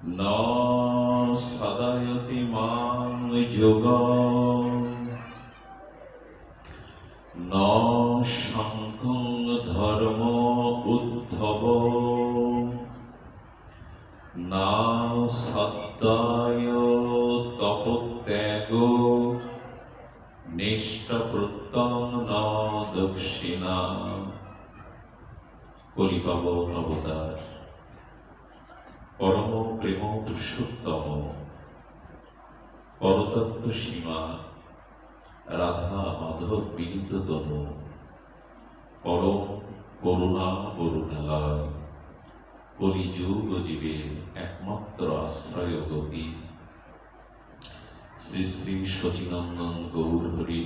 न सदयति मां योगः न शङ्खं धर्मो उद्धवो न सद्दाय तपोत्यागो निष्ठपृत्तं न दक्षिणा। কলিপাবন অবতার পরম প্রেম পুরুষোত্তম পরতত্ত্ব সীমা রাধা মাধব বিনীত তনু পরম করুণা বরুণালয় কলিযুগ জীবের একমাত্র আশ্রয় গতি শ্রী শ্রী শচীনন্দন গৌর হরি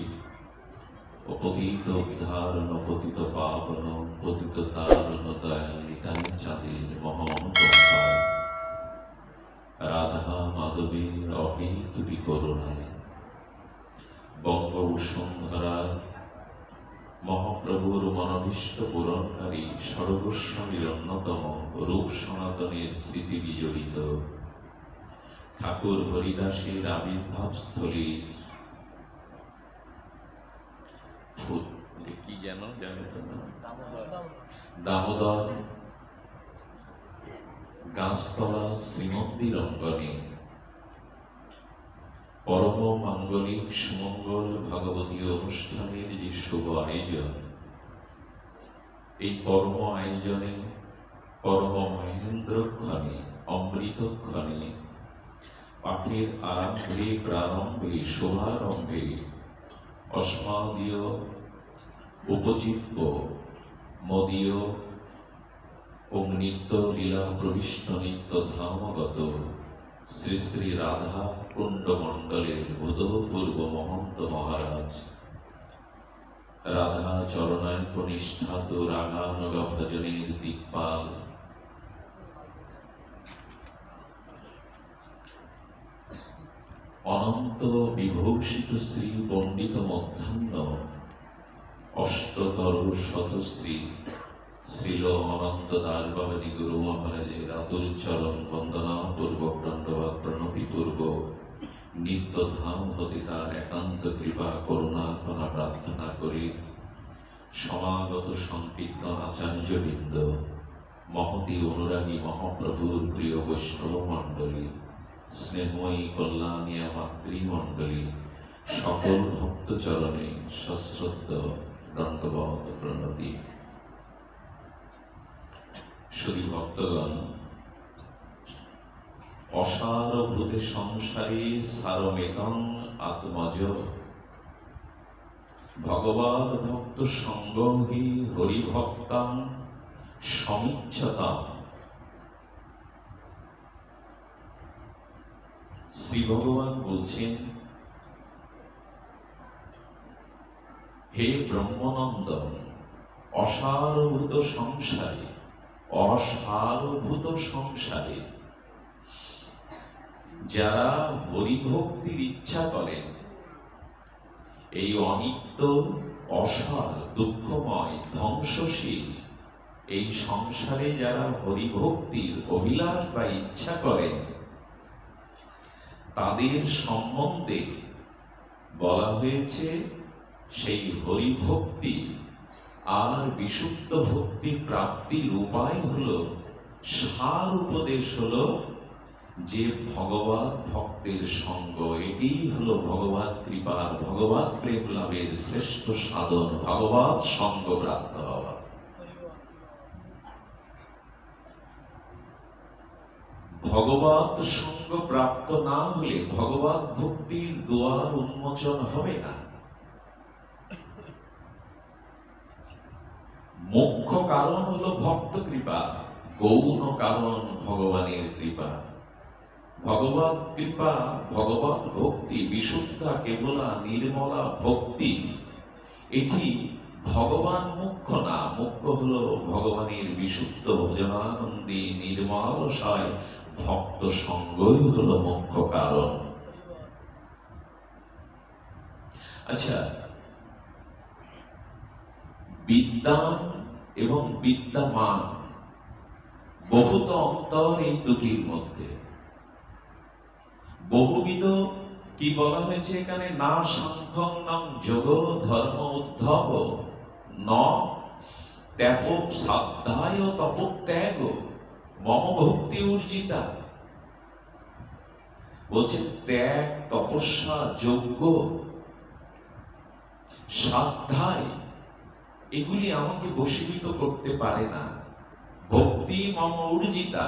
পতিত উদ্ধারণ পতিত পাবন পতিত তারণ দয়ালিতায় চাঁদের মহানুকম্পায় রাধা মাধবীর অহেতুকী করুণায় বঙ্গবসুন্ধরার মহাপ্রভুর মনোভীষ্ট পূরণকারী সর্বস্বামীর অন্যতম রূপ সনাতনের স্মৃতি বিজড়িত ঠাকুর হরিদাসের আবির্ভাবস্থলী কি যেন দামোদর গাছতলা শ্রীমন্দির অঙ্গনে পরম মাঙ্গলিক সুমঙ্গল ভাগবতীয় অনুষ্ঠানের যে শুভ আয়োজন, এই পরম আয়োজনে পরম মহেন্দ্রক্ষণে অমৃতক্ষণে পাঠের আরম্ভে প্রারম্ভে শুভারম্ভে অস্মাদীয় উপজীব্য মদীয় ও নিত্য লীলা প্রবিষ্ট নিত্য ধামগত শ্রী শ্রী রাধা কুণ্ড মণ্ডলের ভূতপূর্ব মহন্ত মহারাজ রাধা চরণাঙ্কনিষ্ঠাত রাগানুগ ভজনের দিকপাল অনন্ত বিভূষিত শ্রী পণ্ডিত মধ্যাহ্ন অষ্টতর শতশ্রী শ্রীল অনন্ত দাসবাবাজি গুরু মহারাজের আতুল চরণ বন্দনা পূর্বক দণ্ডবাদ প্রণতিপূর্বক নিত্য ধাম হতে তার একান্ত কৃপা করুণা কণা প্রার্থনা করে সমাগত সংকীর্তন আচার্যবৃন্দ মহতী অনুরাগী মহাপ্রভুর প্রিয় বৈষ্ণব মণ্ডলী স্নেহময়ী কল্যাণিয়া মাতৃমণ্ডলী সকল ভক্তচরণে সশ্রদ্ধ দণ্ডবত প্রণতি। শ্রী ভক্তগণ, অসারভূতে সংসারে সারমেতং আত্মজ ভগবৎ ভক্ত সঙ্গহি হরিভক্তাং সমিচ্ছতাম। শ্রী ভগবান বলছেন, হে ব্রহ্মানন্দন, অসারভূত সংসারে যারা হরিভক্তির ইচ্ছা করেন, এই অনিত্য অসার দুঃখময় ধ্বংসশীল এই সংসারে যারা হরিভক্তির অভিলাষ বা ইচ্ছা করেন, তাদের সম্বন্ধে বলা হয়েছে সেই হরিভক্তি আর বিশুদ্ধ ভক্তি প্রাপ্তির উপায় হলো, সার উপদেশ হলো যে ভগবৎ ভক্তের সঙ্গ। এটি হলো ভগবৎ কৃপার ভগবৎ প্রেম লাভের শ্রেষ্ঠ সাধন, ভগবৎ সঙ্গ প্রাপ্ত হওয়া। ভগবৎ সঙ্গ প্রাপ্ত না হলে ভগবৎ ভক্তির দুয়ার উন্মোচন হবে না। মুখ্য কারণ হলো ভক্ত কৃপা, গৌণ কারণ ভগবানের কৃপা। ভগবৎ কৃপা, ভগবৎ ভক্তি, বিশুদ্ধা কেবলা নির্মলা ভক্তি, এটি ভগবান মুখ্য না, মুখ্য হলো ভগবানের বিশুদ্ধ ভজনানন্দী নির্মলসায় ভক্ত সঙ্গই হলো মুখ্য কারণ। আচ্ছা, বিদ্যান এবং বিদ্যামান বহুত অন্তর এই দুটির মধ্যে। বহুবিধ কি বলা হয়েছে এখানে, না সাংখ্যং নাম যোগ ধর্ম উদ্ধব ন ত্যাগ সাধ্যায় তপত্যাগ মম ভক্তি উর্জিতা। বলছেন ত্যাগ, তপস্যা, যজ্ঞ, সাধ্যায় এগুলি আমাকে বশীভূত করতে পারে না। ভক্তি মম উর্জিতা,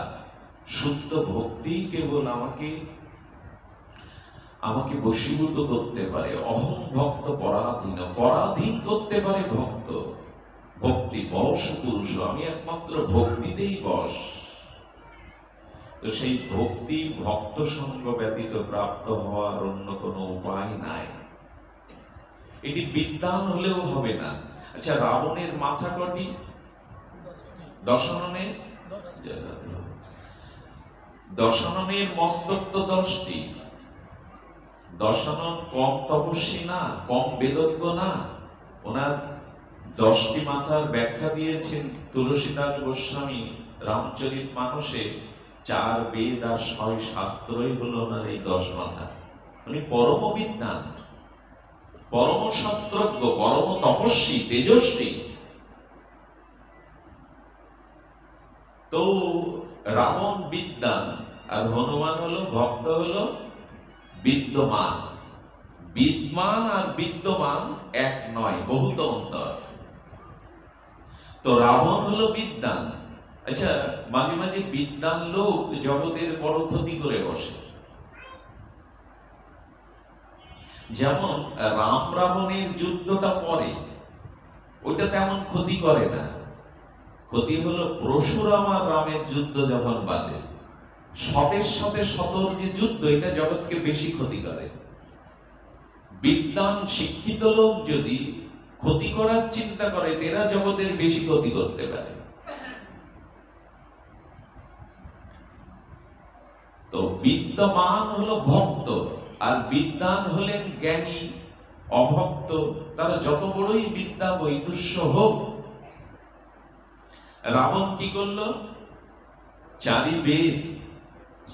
শুদ্ধ ভক্তি কেবল আমাকে বশীভূত করতে পারে। অহং ভক্ত পরাধীন, পরাধীন করতে পারে ভক্ত। ভক্তি বশ পুরুষ, আমি একমাত্র ভক্তিতেই বশ। তো সেই ভক্তি ভক্ত সঙ্গ ব্যতীত প্রাপ্ত হওয়ার অন্য কোনো উপায় নাই। এটি বিদ্বান হলেও হবে না। আচ্ছা, রাবণের মাথা কটি? দশাননের মস্তক তো 10টি। দশানন কম তপস্বী না, কম বেদজ্ঞ না। ওনার 10টি মাথার ব্যাখ্যা দিয়েছেন তুলসীদাস গোস্বামী রামচরিত মানসে। 4 বেদ আর 6 শাস্ত্রই হলো ওনার এই 10 মাথা। উনি পরম বিদ্বান, পরম শাস্ত্রজ্ঞ, পরম তপস্বী, তেজস্বী। তো রাবণ বিদ্বান আর হনুমান হলো ভক্ত, হলো বিদ্যমান। বিদ্যমান আর বিদ্যমান এক নয়, বহুত অন্তর। তো রাবণ হলো বিদ্বান। আচ্ছা, মাঝে মাঝে বিদ্বান লোক জগতের বড় ক্ষতি করে বসে। যেমন রাম রাবণের যুদ্ধটা পরে, ওইটা তেমন ক্ষতি করে না। ক্ষতি হলো পরশুরাম আর রামের যুদ্ধ যখন বাদে, শতের সাথে শতর যে যুদ্ধ, এটা জগৎকে বেশি ক্ষতি করে। বিদ্বান শিক্ষিত লোক যদি ক্ষতি করার চিন্তা করে, এরা জগতের বেশি ক্ষতি করতে পারে। তো বিদ্যমান হলো ভক্ত, আর বিদ্বান হলেন জ্ঞানী। অভক্ত তারা যত বড়ই বিদ্যা বৈদুষ্য হোক। রাবণ কি করলো? 4 বেদ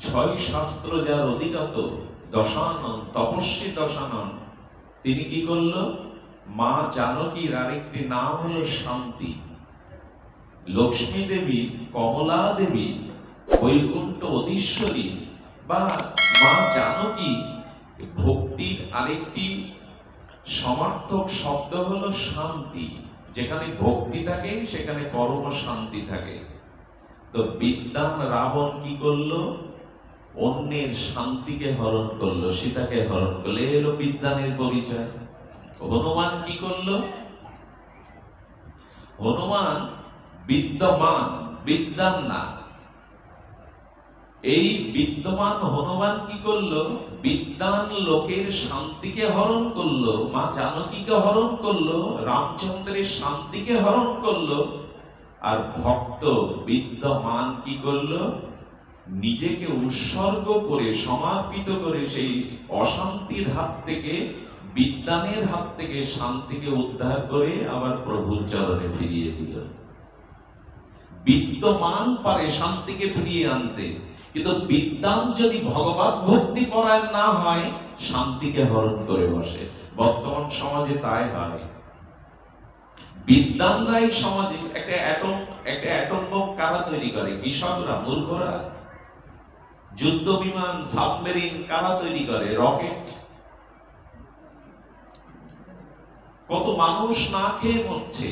6 শাস্ত্র যার অধিগত, দশানন, তপস্বী দশানন, তিনি কি করলো? মা জানকীর আরেকটি নাম হলো শান্তি। লক্ষ্মী দেবী, কমলা দেবী, বৈকুণ্ঠ অধীশ্বরী বা মা জানকী, ভক্তির আরেকটি সমার্থক শব্দ হলো শান্তি। যেখানে ভক্তি থাকে সেখানে পরম শান্তি থাকে। তো বিদ্বান রাবণ কি করলো? অন্যের শান্তিকে হরণ করলো, সীতাকে হরণ করলো। এলো বিদ্বানের পরিচয়। হনুমান কি করলো? হনুমান বিদ্যমান, বিদ্বান না। এই বিদ্যমান হনুমান কি করলো? বিদ্বান লোকের শান্তিকে হরণ করলো, মা জানকীকে হরণ করলো, রামচন্দ্রের শান্তিকে হরণ করলো। আর ভক্ত বিদ্যমান কি করলো? নিজেকে উৎসর্গ করে, সমর্পিত করে সেই অশান্তির হাত থেকে, বিদ্বানের হাত থেকে শান্তিকে উদ্ধার করে আবার প্রভুর চরণে ফিরিয়ে দিল। বিদ্যমান পারে শান্তিকে ফিরিয়ে আনতে, কিন্তু বিদ্বান যদি ভগবত ভক্তি পরায়ণ না হয়, শান্তিকে হরণ করে বসে। বর্তমান সমাজে তাই হয়। বিদ্বানরাই সমাজে একটা অ্যাটম বোম কারা তৈরি করে? কৃষকরা, মূর্খরা। যুদ্ধ বিমান, সাবমেরিন কারা তৈরি করে? রকেট। কত মানুষ না খেয়ে মরছে,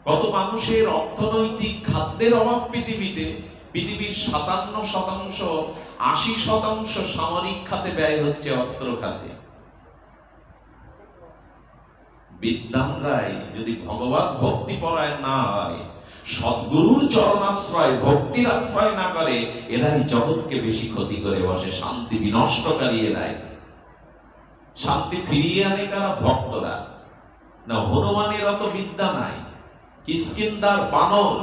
কত মানুষের অর্থনৈতিক খাদ্যের অভাব পৃথিবীতে। পৃথিবীর 57%, 80% সামরিক খাতে ব্যয় হচ্ছে, অস্ত্র খাতে। বিদ্বানরাই যদি ভগবত ভক্তি পরায়ণ না হয়, সদ্গুরুর চরণাশ্রয়, ভক্তির আশ্রয় না করে, এরাই জগৎকে বেশি ক্ষতি করে বসে। শান্তি বিনষ্টকারী এরাই। শান্তি ফিরিয়ে আনে কারা? ভক্তরা। না, হনুমানের অত বিদ্যা নাই, কিষ্কিন্ধার বানর,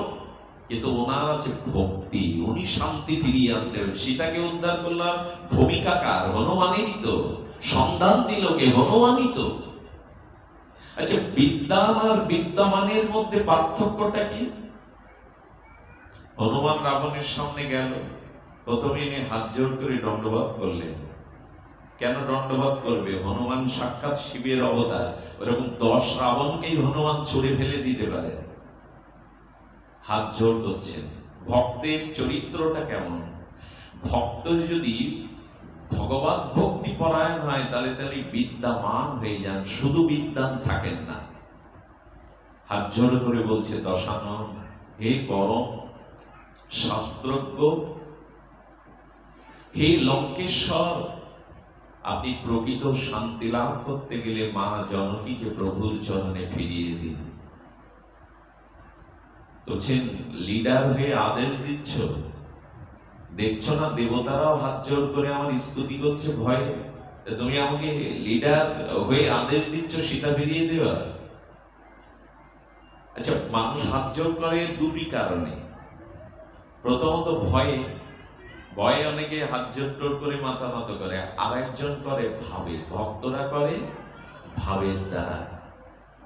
কিন্তু ওনার আছে ভক্তি। উনি শান্তি ফিরিয়ে আনতে হবে। সীতাকে উদ্ধার করলাম, ভূমিকা কার? হনুমানেরই তো। সন্ধান দিল কে? হনুমানই তো। আচ্ছা, বিদ্বান আর বিদ্যমানের মধ্যে পার্থক্যটা কি? হনুমান রাবণের সামনে গেল, প্রথমে এনে হাত জোড় করে দণ্ডবত করলেন। কেন দণ্ডবোধ করবে? হনুমান সাক্ষাৎ শিবের অবতার, ওরকম 10 রাবণকেই হনুমান ছুড়ে ফেলে দিতে পারে। হাত জোড় করছেন। ভক্তের চরিত্রটা কেমন? ভক্ত যদি ভগবত ভক্তি পরায়ণ হয় তাহলে বিদ্যামান হয়ে যান, শুধু বিদ্যান থাকেন না। হাত জোড় করে বলছে দশানন, হে পরম শাস্ত্রজ্ঞ, হে লঙ্কেশ্বর, আপনি প্রকৃত শান্তি লাভ করতে গেলে মা জনকীকে প্রভুর চরণে ফিরিয়ে দিন। বলছেন লিডার হয়ে আদেশ দিচ্ছ, দেখছো না দেবতারাও হাত জোড় করে আমার স্তুতি করছে ভয়ে, তুমি আমাকে লিডার হয়ে আদেশ দিচ্ছ সীতা ফিরিয়ে দেওয়ার? আচ্ছা, মানুষ হাত জোড় করে দুটি কারণে। প্রথমত ভয়ে, ভয়ে অনেকে হাত জোড় করে মাথা নত করে, আর একজন করে ভাবে, ভক্তরা করে ভাবের দ্বারা।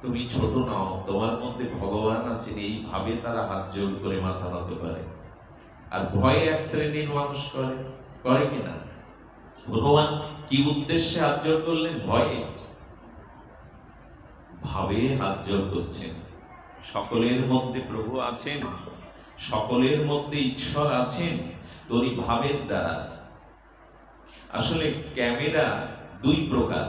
তুমি ছোট নাও, তোমার মধ্যে ভগবান আছেন, এই ভাবে তারা হাত জোড় করে মাথা নত করে। আর ভয়ে এক শ্রেণীর মানুষ করে কিনা? হনুমান কি উদ্দেশ্যে হাত জোড় করলেন? ভয়ে, ভাবে হাত জোড় করছেন। সকলের মধ্যে প্রভু আছেন, সকলের মধ্যে ঈশ্বর আছেন, তোর ভাবের দ্বারা। আসলে ক্যামেরা দুই প্রকার।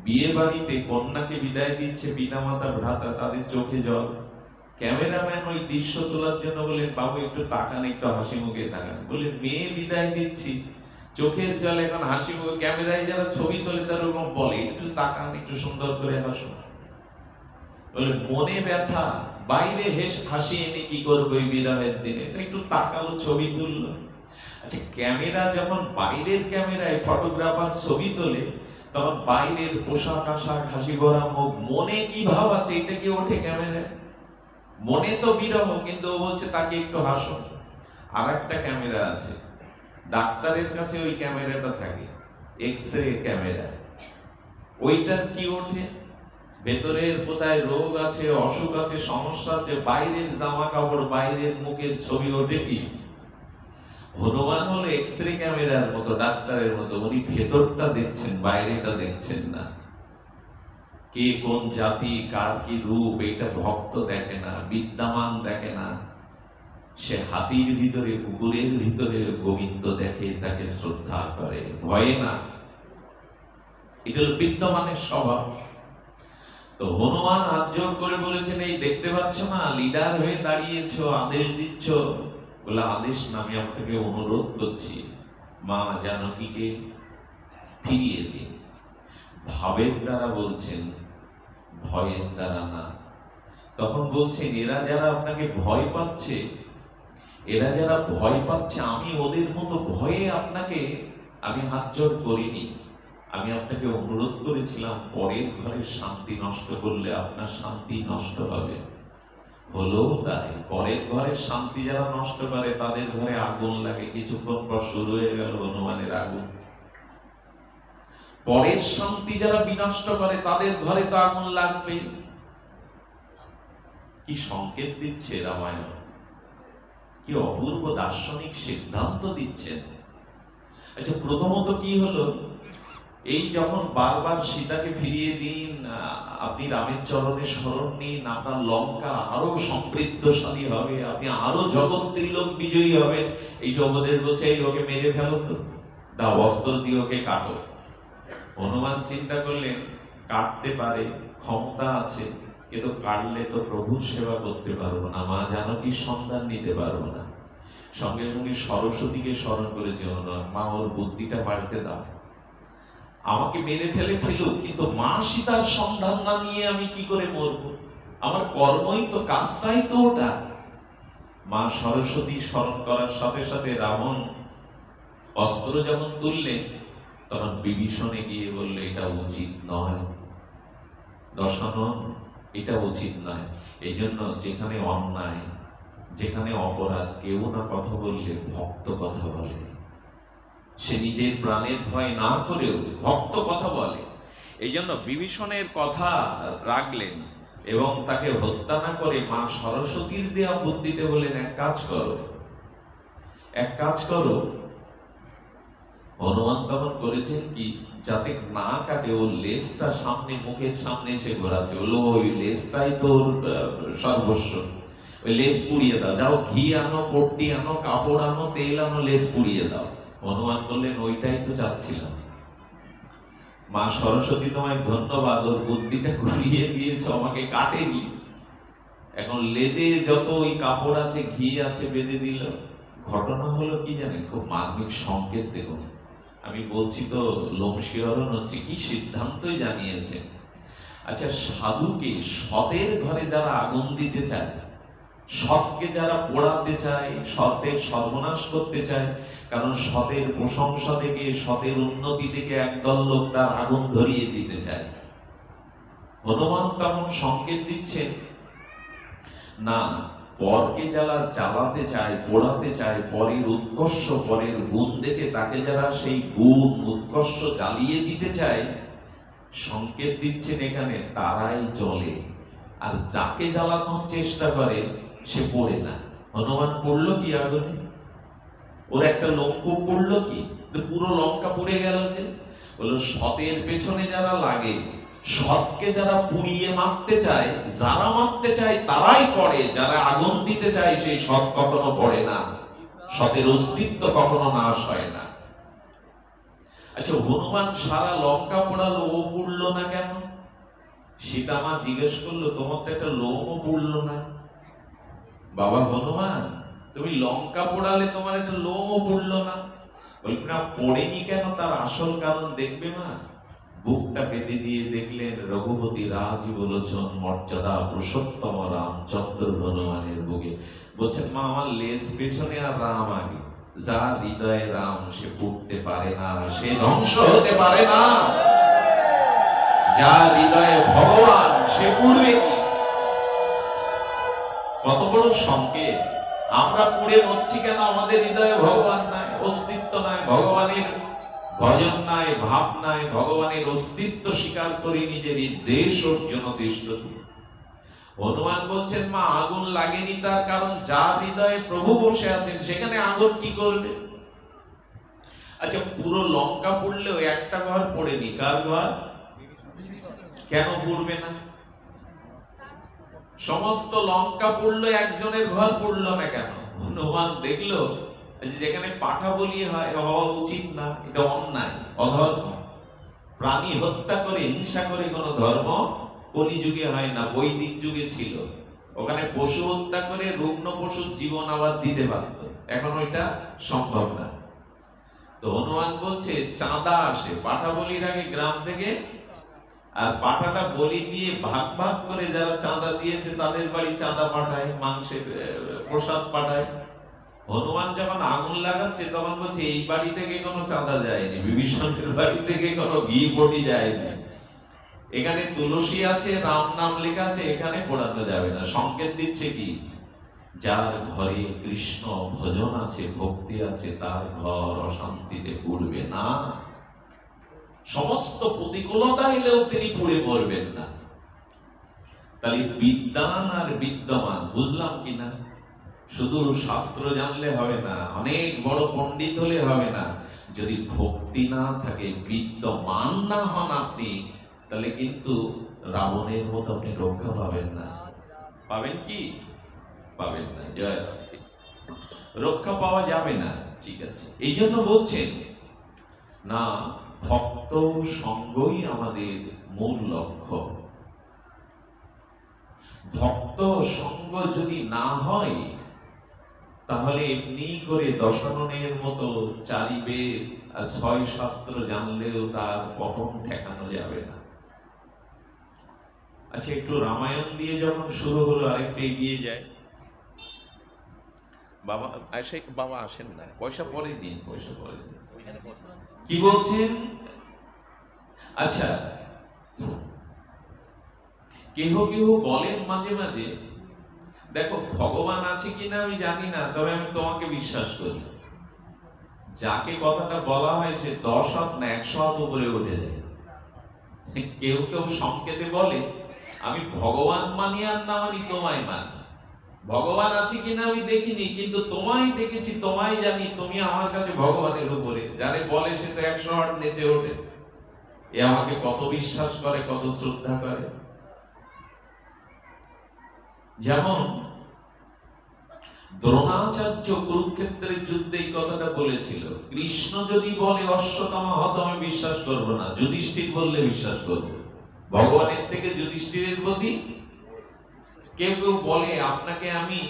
বিয়ে বাড়িতে কন্যাকে বিদায় দিচ্ছে পিতামাতা ভ্রাতা, তাদের চোখে জল। ক্যামেরাম্যান ওই দৃশ্য তোলার জন্য বলেন, বাবু একটু তাকান, একটু হাসি মুখে তাকান। বলে মেয়ে বিদায় দিচ্ছি, চোখের জল, এখন হাসি মুখে। ক্যামেরায় যারা ছবি তোলে তারা ওরকম বলে, একটু তাকান, একটু সুন্দর করে হাসো। বলে মনে ব্যথা, বাইরে হাসি এনে কি করবো এই বিদায়ের দিনে, একটু তাকালো, ছবি তুললো। আচ্ছা, ক্যামেরা যখন বাইরের ক্যামেরায় ফটোগ্রাফার ছবি তোলে, তখন বাইরের পোশাক আশাক, হাসি ভরা মুখ, মনে কি ভাব আছে এটা কি ওঠে ক্যামেরায়? মনে তো বিরহ, কিন্তু ও বলছে তাকে একটু হাসো। আর একটা ক্যামেরা আছে, ডাক্তারের কাছে ওই ক্যামেরাটা থাকে, এক্স-রে ক্যামেরা। ওইটার কি ওঠে? ভেতরের কোথায় রোগ আছে, অসুখ আছে, সমস্যা আছে, বাইরের জামা কাপড়, বাইরের মুখের ছবি ওঠে কি? হনুমান হলো এক্স-রে ক্যামেরার মতো, ডাক্তারের মতো। উনি ভেতরটা দেখছেন, বাইরেটা দেখছেন না। কে কোন জাতি, কার কি রূপ, এটা ভক্ত দেখে না, বিদ্যমান দেখে না। সে হাতির ভিতরে, কুকুরের ভিতরে গোবিন্দ দেখে, তাকে শ্রদ্ধা করে, ভয়ে না। এটা হলো বিদ্যমানের স্বভাব। তো হনুমান হাত জোড় করে বলেছেন, এই দেখতে পাচ্ছ না, লিডার হয়ে দাঁড়িয়েছ, আদেশ দিচ্ছ। বলে আদেশ না, আমি আপনাকে অনুরোধ করছি, মা জানকীকে ফিরিয়ে দিন। ভাবের দ্বারা বলছেন, ভয়ের দ্বারা না। তখন বলছেন, এরা যারা আপনাকে ভয় পাচ্ছে, আমি ওদের মতো ভয়ে আপনাকে আমি হাত জোড় করিনি। আমি আপনাকে অনুরোধ করেছিলাম, পরের ঘরের শান্তি নষ্ট করলে আপনার শান্তি নষ্ট হবে। হলো তাই, পরের ঘরের শান্তি যারা নষ্ট করে তাদের ঘরে আগুন লাগে। কিছুক্ষণ পর শুরু হয়ে গেল হনুমানের আগুন। পরের শান্তি যারা বিনষ্ট করে তাদের ঘরে তো আগুন লাগবে। কি সংকেত দিচ্ছে রামায়ণ, কি অপূর্ব দার্শনিক সিদ্ধান্ত দিচ্ছেন। আচ্ছা, প্রথমত কি হলো, এই যখন বারবার সীতাকে ফিরিয়ে দিন, আপনি রামের চরণে শরণ নিন, আপনার লঙ্কা আরো সমৃদ্ধশালী হবে, আপনি আরো জগৎ ত্রিলোক বিজয়ী হবেন, এই জগতের বলছে এই ওকে মেরে ফেলো, তো দাও অস্ত্র দিয়ে ওকে কাটো। হনুমান চিন্তা করলেন, কাটতে পারে, ক্ষমতা আছে, কিন্তু কাটলে তো প্রভুর সেবা করতে পারবো না, মা জানকীর সন্ধান নিতে পারবো না। সঙ্গে সঙ্গে সরস্বতীকে স্মরণ করেছে হনুমান, মা ওর বুদ্ধিটা বাড়তে দাও, আমাকে মেরে ফেলুক, কিন্তু মা সীতার সন্ধান না নিয়ে আমি কি করে মরবো? আমার কর্মই তো, কাজটাই তো ওটা। মা সরস্বতী স্মরণ করার সাথে সাথে রাবণ অস্ত্র যখন তুললেন, তখন বিভীষণে গিয়ে বললে, এটা উচিত নয় দশানন, এটা উচিত নয়। এই জন্য যেখানে অন্যায়, যেখানে অপরাধ, কেউ না কথা বললে ভক্ত কথা বলে। সে নিজের প্রাণের ভয় না করেও ভক্ত কথা বলে। এই জন্য বিভীষণের কথা রাখলেন এবং তাকে হত্যা না করে মা সরস্বতীর দেয়া বুদ্ধিতে বললেন, এক কাজ করো, হনুমান তখন করেছেন কি, যাতে না কাটে ওর লেজটা সামনে, মুখের সামনে এসে ঘোরাচ্ছে, বললো ওই লেজটাই তোর সর্বস্ব, ওই লেজ পুড়িয়ে দাও, যাও ঘি আনো, পট্টি আনো, কাপড় আনো, তেল আনো, লেজ পুড়িয়ে দাও। হনুমান বললেন ওইটাই তো চাচ্ছিলাম। মা সরস্বতী তোমায় ধন্যবাদ, ওর বুদ্ধিটা ঘুরিয়ে দিয়েছ, আমাকে কাটেনি। এখন লেজে যত ওই কাপড় আছে, ঘি আছে, বেঁধে দিল। ঘটনা হলো কি জানেন, খুব মার্মিক সংকেত। দেখুন, আমি বলছি তো লোম শিহরণ হচ্ছে, কি সিদ্ধান্তই জানিয়েছে। আচ্ছা, সাধুকে সতের ঘরে যারা আগুন দিতে চায়, সৎকে যারা পোড়াতে চায়, সতের সর্বনাশ করতে চায়, কারণ সতের প্রশংসা থেকে, সতের উন্নতি থেকে একদল লোক তার আগুন ধরিয়ে দিতে চায়। হনুমান তেমন সংকেত দিচ্ছেন, না, পরকে যারা জ্বালাতে চায়, পোড়াতে চায়, পরের উৎকর্ষ, পরের গুণ দেখে তাকে যারা সেই গুণ উৎকর্ষ জ্বালিয়ে দিতে চায়, সংকেত দিচ্ছেন এখানে তারাই চলে। আর যাকে জ্বালানোর চেষ্টা করে সে পড়ে না। হনুমান পড়লো কি আগুনে? ওর একটা লঙ্কা পড়লো কি? পুরো লঙ্কা পুড়ে গেল। যে বললো সতের পেছনে যারা লাগে, সৎকে যারা পুড়িয়ে মারতে চায়, যারা মারতে চায় তারাই পড়ে, যারা আগুন দিতে চায় সেই সৎ কখনো পড়ে না, সতের অস্তিত্ব কখনো নাশ হয় না। আচ্ছা, হনুমান সারা লঙ্কা পোড়ালো, ও পুড়লো না কেন? সীতামা জিজ্ঞেস করলো, তোমার তো একটা লোমও পুড়লো না। বাবা হনুমান, তুমি লঙ্কা পোড়ালে, তোমার একটা লোমও পুড়লো না। বলবে না, পড়েনি কেন? তার আসল কারণ দেখবে মা। বুকটা বেঁধে দিয়ে দেখলেন রঘুপতি রাজ বলোচন মর্যাদা পুরুষোত্তম রামচন্দ্র হনুমানের বুকে। বলছেন, মা আমার লেজ পেছনে আর রাম আগে। যার হৃদয়ে রাম সে পুড়তে পারে না, সে ধ্বংস হতে পারে না। যার হৃদয়ে ভগবান সে পুড়বে কি? কত বড় সংকেত! আমরা পুড়ে মরছি কেন? আমাদের হৃদয়ে ভগবান নাই, অস্তিত্ব নাই, ভগবানের ভজন নাই, ভাব নাই, ভগবানের অস্তিত্ব স্বীকার করি, নিজের দেশ অর্জন তিষ্ঠ। হনুমান বলছেন, মা আগুন লাগেনি তার কারণ যার হৃদয়ে প্রভু বসে আছেন সেখানে আগুন কি করবে? আচ্ছা, পুরো লঙ্কা পুড়লেও একটা ঘর পড়েনি। কার ঘর? কেন পুড়বে না? সমস্ত লঙ্কা পুড়লো, একজনের ঘর পুড়লো না কেন? হনুমান দেখলো যেখানে পাঠা বলি হওয়া উচিত না, এটা অন্যায়, অধর্ম। প্রাণী হত্যা করে, হিংসা করে কোন ধর্ম কলিযুগে হয় না, বৈদিক যুগে ছিল। ওখানে পশু হত্যা করে রুগ্ন পশুর জীবন আবার দিতে পারত, এখন ওইটা সম্ভব না। তো হনুমান বলছে, চাঁদা আসে পাঠা বলির আগে গ্রাম থেকে, আর পাঠাটা বলি দিয়ে ভাগ ভাগ করে যারা চাঁদা দিয়েছে তাদের বাড়ি চাঁদা পাঠায়, মাংসের প্রসাদ পাঠায়। হনুমান যখন আগুন লাগাচ্ছে তখন বলছে, এই বাড়ি থেকে কোনো চাঁদা যায়নি, বিভীষণের বাড়ি থেকে কোনো ঘি পটি যায়নি, এখানে তুলসী আছে, রাম নাম লেখা আছে, এখানে পোড়ানো যাবে না। সংকেত দিচ্ছে কি, যার ঘরে কৃষ্ণ ভজন আছে, ভক্তি আছে, তার ঘর অশান্তিতে পুড়বে না। সমস্ত প্রতিকূলতা এলেও তিনি পুড়ে মরবেন না। তাহলে বিদ্বান আর বিদ্যমান বুঝলাম কিনা? শুধু শাস্ত্র জানলে হবে না, অনেক বড় পণ্ডিত হলে হবে না, যদি ভক্তি না থাকে, বিদ্যমান না হন আপনি, তাহলে কিন্তু রাবণের মতো আপনি রক্ষা পাবেন না। পাবেন কি? পাবেন না। জয়, রক্ষা পাওয়া যাবে না। ঠিক আছে, এই জন্য বলছেন না, ভক্ত সঙ্গই আমাদের মূল লক্ষ্য। ভক্ত সঙ্গ যদি না হয়, তাহলে এমনি করে দশাননের মতো চারিবেদ আর ৬ শাস্ত্র জানলেও তার পতন ঠেকানো যাবে না। আচ্ছা, একটু রামায়ণ দিয়ে যখন শুরু হলো, আরেকটু এগিয়ে যায়। বাবা বাবা আসেন না, পয়সা পরে দিন, পয়সা পরে দিন। কি বলছেন? আচ্ছা, কেহ কেহ বলেন মাঝে মাঝে, দেখো ভগবান আছে কিনা আমি জানি না, তবে আমি তোমাকে বিশ্বাস করি। যাকে কথাটা বলা হয় সে 10 হাত না 100 হাত উপরে উঠে যায়। কেউ কেউ সংকেতে বলে, আমি ভগবান মানি আর না মানি তোমায় মানি, ভগবান আছে কিনা আমি দেখিনি, কিন্তু তোমায় দেখেছি, তোমায় জানি, তুমি আমার কাছে ভগবানের উপরে। যারে বলে সে তো 108 নেচে ওঠে। এ আমাকে কত বিশ্বাস করে, কত শ্রদ্ধা করে। যেমন দ্রোণাচার্য কুরুক্ষেত্রের যুদ্ধে এই কথাটা বলেছিল, কৃষ্ণ যদি বলে অশ্বত্থামা হত আমি বিশ্বাস করব না, যুধিষ্ঠির বললে বিশ্বাস করব। ভগবানের থেকে যুধিষ্ঠিরের প্রতি কেউ কেউ বলে আপনাকে আমি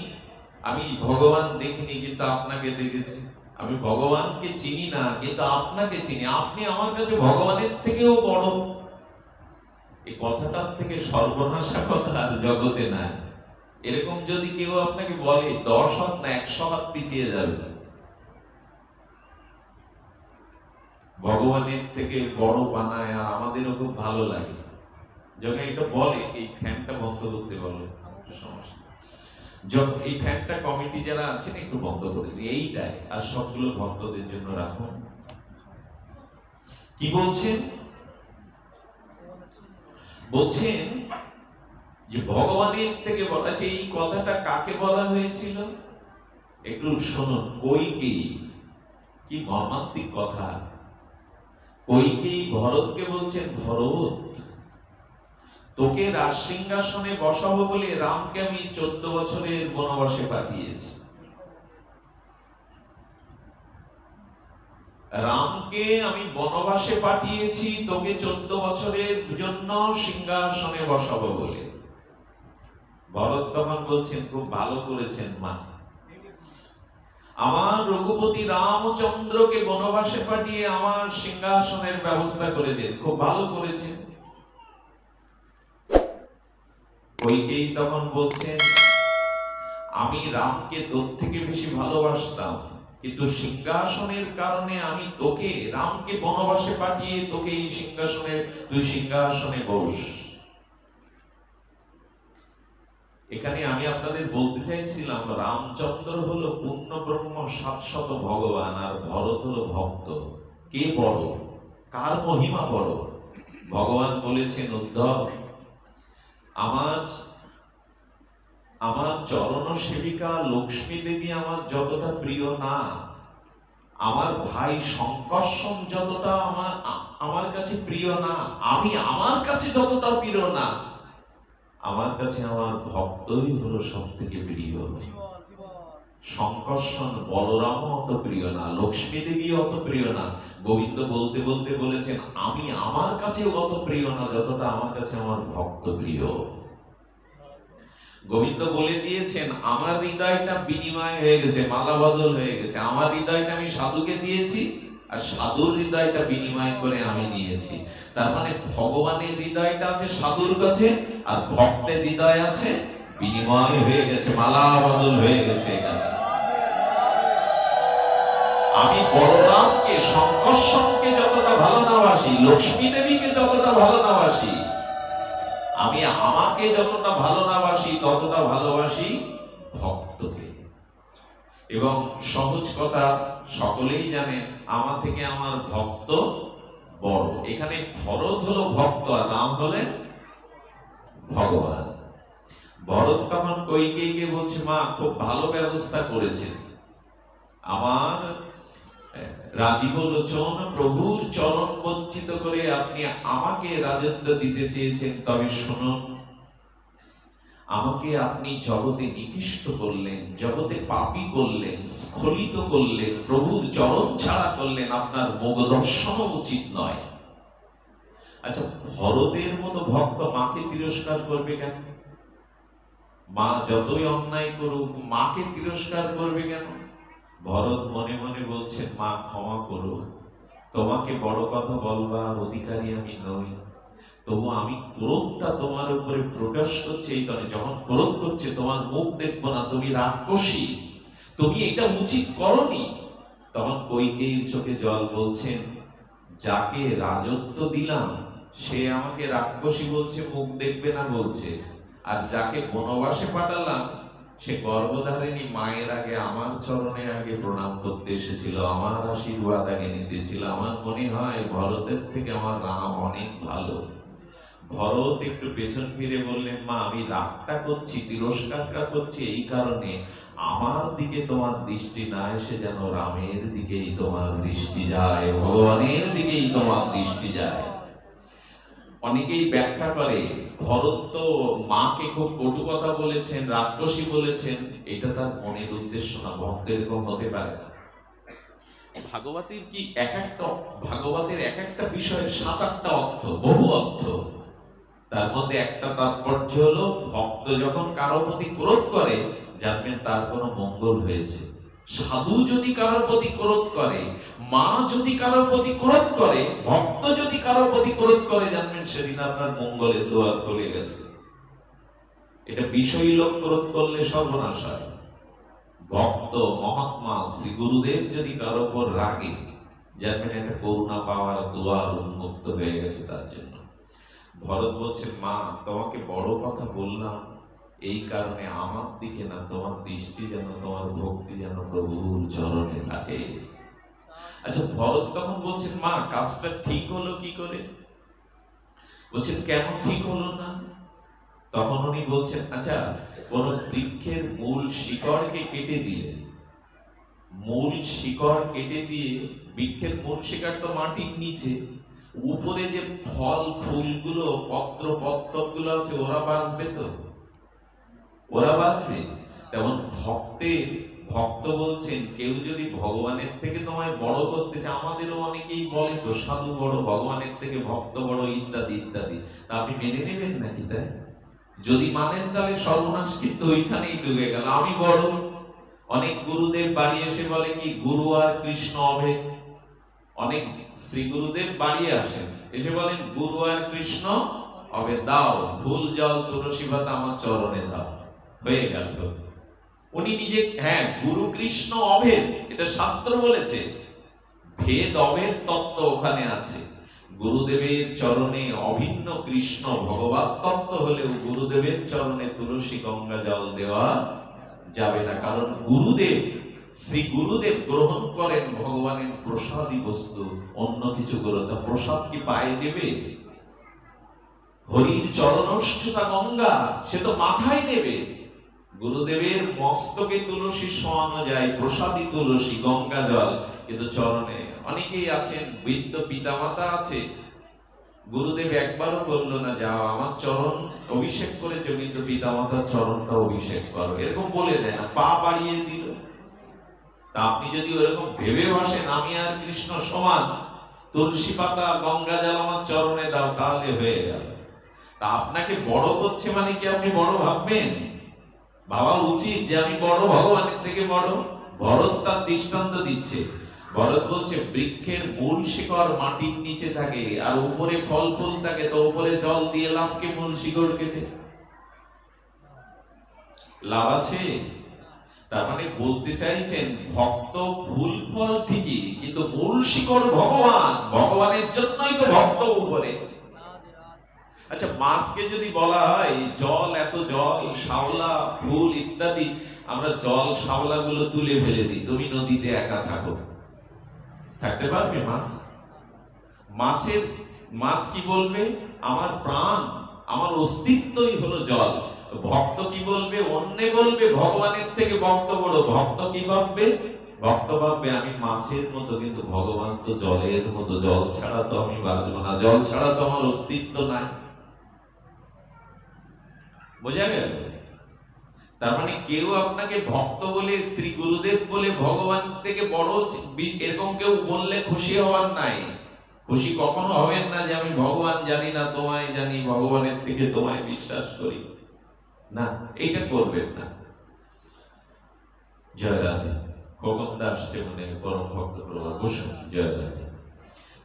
আমি ভগবান দেখিনি কিন্তু আপনাকে দেখেছি, আমি ভগবানকে চিনি না কিন্তু আপনাকে চিনি, আপনি আমার কাছে ভগবানের থেকেও বড়। এই কথাটার থেকে সর্বনাশা কথা আর জগতে নাই। এরকম যদি কেউ আপনাকে বলে 10 হাত না 100 হাত পিছিয়ে যাবে। ভগবানের থেকে বড় বানায়, আর আমাদেরও খুব ভালো লাগে যখন এটা বলে। এই ফ্যানটা বন্ধ করতে বলে, সমস্যা। যখন এই ফ্যানটা কমিটি যারা আছেন একটু বন্ধ করে দিন, এইটাই, আর সবগুলো ভক্তদের জন্য রাখুন। কি বলছেন? বলছেন যে ভগবানের থেকে বলা, যে এই কথাটা কাকে বলা হয়েছিল একটু শুনুন। কইকেয়ী, কি মর্মান্তিক কথা। কইকেয়ী ভরতকে বলছেন, ভরত তোকে রাজসিংহাসনে বসাবো বলে রামকে আমি 14 বছরের বনবাসে পাঠিয়েছি। রামকে আমি বনবাসে পাঠিয়েছি তোকে 14 বছরের জন্য সিংহাসনে বসাবো বলে। ভরত তখন বলছেন, খুব ভালো করেছেন মা, আমার রঘুপতি রামচন্দ্রকে বনবাসে পাঠিয়ে আমার সিংহাসনের ব্যবস্থা করেছেন, খুব ভালো করেছেন। কইকেয়ী তখন বলছেন, আমি রামকে তোর থেকে বেশি ভালোবাসতাম, কিন্তু সিংহাসনের কারণে আমি তোকে, রামকে বনবাসে পাঠিয়ে তোকে এই সিংহাসনে, তুই সিংহাসনে বস। এখানে আমি আপনাদের বলতে চাইছিলাম, রামচন্দ্র হলো পূর্ণ ব্রহ্ম শাশ্বত ভগবান, আর ভরত হলো ভক্ত। কে বড়, কার মহিমা বড়? ভগবান বলেছেন, উদ্ধব আমার আমার চরণ সেবিকা লক্ষ্মী দেবী আমার যতটা প্রিয় না, আমার ভাই শঙ্কর্ষণ যতটা আমার কাছে প্রিয় না, আমি আমার কাছে যতটা প্রিয় না, আমার কাছে আমার ভক্তই হলো সব থেকে প্রিয়। শঙ্কর্ষণ বলরাম অত প্রিয় না, লক্ষ্মী দেবী অত প্রিয় না। গোবিন্দ বলতে বলতে বলেছেন, আমি আমার কাছে অত প্রিয় না যতটা আমার কাছে আমার ভক্ত প্রিয়। গোবিন্দ বলে দিয়েছেন, আমার হৃদয়টা বিনিময় হয়ে গেছে, মালা বদল হয়ে গেছে। আমার হৃদয়টা আমি সাধুকে দিয়েছি, আর সাধুর হৃদয়টা বিনিময় করে আমি নিয়েছি। তার মানে ভগবানের হৃদয়টা আছে সাধুর কাছে, আর ভক্তের হৃদয় আছে বিনিময় হয়ে গেছে, মালা বদল হয়ে গেছে। এখানে আমি বলরামকে, শঙ্কর্ষণকে যতটা ভালো না বাসি, লক্ষ্মী দেবীকে যতটা ভালো না বাসি, আমি আমাকে যতটা ভালো না বাসি, ততটা ভালোবাসি ভক্তকে। এবং সহজ কথা সকলেই জানেন, আমার থেকে আমার ভক্ত বড়। এখানে ভরত হলো ভক্ত, আর রাম হলেন ভগবান। ভরত তখন কইকেয়ীকে বলছে, মা খুব ভালো ব্যবস্থা করেছেন, আমার রাজীব লোচন প্রভুর চরণ বঞ্চিত করে আপনি আমাকে রাজত্ব দিতে চেয়েছেন। তবে শুনুন, আমাকে আপনি জগতে নিকৃষ্ট করলেন, জগতে পাপী করলেন, স্খলিত করলেন, প্রভুর চরণ ছাড়া করলেন, আপনার মুখ দর্শনও উচিত নয়। আচ্ছা, ভরতের মতো ভক্ত মাকে তিরস্কার করবে কেন? মা যতই অন্যায় করুক, মাকে তিরস্কার করবে কেন? ভরত মনে মনে বলছেন, মা ক্ষমা করো, তোমাকে বড় কথা বলবার অধিকারী আমি নই, তবু আমি ক্রোধটা তোমার উপরে প্রকাশ করছি এই কারণে, যখন ক্রোধ করছে তোমার মুখ দেখবো না, তুমি রাক্ষসী, তুমি এটা উচিত করনি। তখন কইকেয়ীর চোখে জল। বলছেন, যাকে রাজত্ব দিলাম সে আমাকে রাক্ষসী বলছে, মুখ দেখবে না বলছে, আর যাকে বনবাসে পাঠালাম সে গর্ভধারিণী মায়ের আগে আমার চরণে আগে প্রণাম করতে এসেছিল, আমার আশীর্বাদ আগে নিতেছিল। আমার মনে হয় ভরতের থেকে আমার রাম অনেক ভালো। ভরত একটু পেছন ফিরে বললেন, মা আমি রাগটা করছি, তিরস্কারটা করছি এই কারণে আমার দিকে তোমার দৃষ্টি না এসে যেন রামের দিকেই তোমার দৃষ্টি যায়, ভগবানের দিকেই তোমার দৃষ্টি যায়। অনেকেই ব্যাখ্যা করে ভরত তো মাকে খুব কটু কথা বলেছেন, রাক্ষসী বলেছেন, এটা তার মনের উদ্দেশ্য না, ভক্ত এরকম হতে পারে না। ভাগবতের কি ভাগবতের এক একটা বিষয়ের 7-8টা অর্থ, বহু অর্থ। তার মধ্যে একটা তাৎপর্য হলো ভক্ত যখন কারো প্রতি ক্রোধ করে জানবেন তার কোনো মঙ্গল হয়েছে। সাধু যদি কারো প্রতি ক্রোধ করে, মা যদি কারো প্রতি ক্রোধ করে, ভক্ত যদি কারো প্রতি ক্রোধ করে, জানবেন সেদিন আপনার মঙ্গলের দুয়ার খুলে গেছে। এটা বিষয়ী লোক ক্রোধ করলে সর্বনাশ হয়। ভক্ত মহাত্মা শ্রী গুরুদেব যদি কারো উপর রাগে, জানবেন একটা করুণা পাওয়ার দুয়ার উন্মুক্ত হয়ে গেছে তার জন্য। ভরত বলছে, মা তোমাকে বড় কথা বললাম এই কারণে আমার দিকে না, তোমার দৃষ্টি যেন, তোমার ভক্তি যেন প্রভুর চরণে থাকে। আচ্ছা, ভরত তখন বলছেন, মা কাজটা ঠিক হলো কি করে? বলছেন, কেন ঠিক হলো না? তখন উনি বলছেন, আচ্ছা কোন বৃক্ষের মূল শিকড়কে কেটে দিয়ে, মূল শিকড় কেটে দিয়ে, বৃক্ষের মূল শিকড় তো মাটির নিচে, উপরে যে ফল ফুলগুলো, পত্র পত্তকগুলো আছে, ওরা বাঁচবে তো? ওরা বাঁচবে। তেমন ভক্ত বলছেন, কেউ যদি ভগবানের থেকে তোমায় বড় করতে চায়, আমাদেরও অনেকেই বলে তো সাধু বড়, ভগবানের থেকে ভক্ত বড়, ইত্যাদি ইত্যাদি, তা আপনি মেনে নেবেন নাকি? তাই যদি মানেন তাহলে সর্বনাশ কিন্তু ওইখানেই ডুবে গেল। আমি বড়। অনেক গুরুদেব বাড়ি এসে বলে কি, গুরু আর কৃষ্ণ অভেদ। অনেক শ্রী গুরুদেব বাড়ি আসেন, এসে বলেন গুরু আর কৃষ্ণ অভেদ, দাও ফুল জল তুলসী পাতা আমার চরণে দাও, হয়ে গেল। উনি নিজে, হ্যাঁ গুরু কৃষ্ণ অভেদ, এটা শাস্ত্র বলেছে, ভেদ অভেদ তত্ত্ব ওখানে আছে। গুরুদেবের চরণে অভিন্ন কৃষ্ণ ভগবত তত্ত্ব হলেও গুরুদেবের চরণে তুলসী গঙ্গা জল দেওয়া যাবে না, কারণ শ্রী গুরুদেব গ্রহণ করেন ভগবানের প্রসাদী বস্তু, অন্য কিছু তা প্রসাদ কি পায়ে দেবে? হরির চরণস্থতা গঙ্গা, সে তো মাথায় দেবে। গুরুদেবের মস্তকে তুলসী শোয়ানো যায়, প্রসাদী তুলসী গঙ্গা জল, কিন্তু চরণে। অনেকেই আছেন বৃদ্ধ পিতামাতা আছে, গুরুদেব একবারও বললো না যাও আমার চরণ অভিষেক করেছে, কিন্তু পিতামাতার চরণটা অভিষেক করো, এরকম বলে দেয় না, পা বাড়িয়ে দিল। তা আপনি যদি ওরকম ভেবে বসেন আমি আর কৃষ্ণ সমান, তুলসী পাতা গঙ্গা জল আমার চরণে দাও, তাহলে হয়ে গেল। তা আপনাকে বড় করছে মানে কি আপনি বড় ভাববেন? ভাবা উচিত যে আমি বড়, ভগবানের থেকে বড়। ভরত তার দৃষ্টান্ত দিচ্ছে। ভরত বলছে, বৃক্ষের মূল শিকড় মাটির নিচে থাকে আর উপরে ফল ফুল থাকে, তো উপরে জল দিয়ে লাভ কি মূল শিকড় কেটে? লাভ আছে? তার মানে বলতে চাইছেন ভক্ত ফুল ফল ঠিকই, কিন্তু মূল শিকড় ভগবান, ভগবানের জন্যই তো ভক্ত উপরে। আচ্ছা, মাছকে যদি বলা হয় জল, এত জল, শাওলা ফুল ইত্যাদি, আমরা জল শাওলা গুলো তুলে ফেলে দিই, তুমি নদীতে একা থাকো, থাকতে পারবে মাছ? মাছ কি বলবে? আমার প্রাণ, আমার অস্তিত্বই হলো জল। ভক্ত কি বলবে? অন্যে বলবে ভগবানের থেকে ভক্ত বড়। ভক্ত কি ভাববে? ভক্ত ভাববে আমি মাছের মতো, কিন্তু ভগবান তো জলের মতো, জল ছাড়া তো আমি বাঁচবো না, জল ছাড়া তো আমার অস্তিত্ব নাই। বোঝা গেল? তার মানে কেউ আপনাকে ভক্ত বলে, শ্রী গুরুদেব বলে, ভগবান থেকে বড় এরকম কেউ বললে খুশি হওয়ার নাই। খুশি কখনো হবেন না যে আমি ভগবান জানি না, তোমায় জানি, ভগবানের থেকে তোমায় বিশ্বাস করি না, এইটা করবেন না। জয় রাধে। খোকন দাস সেবনে পরম ভক্ত প্রভা বসুন। জয় রাধে।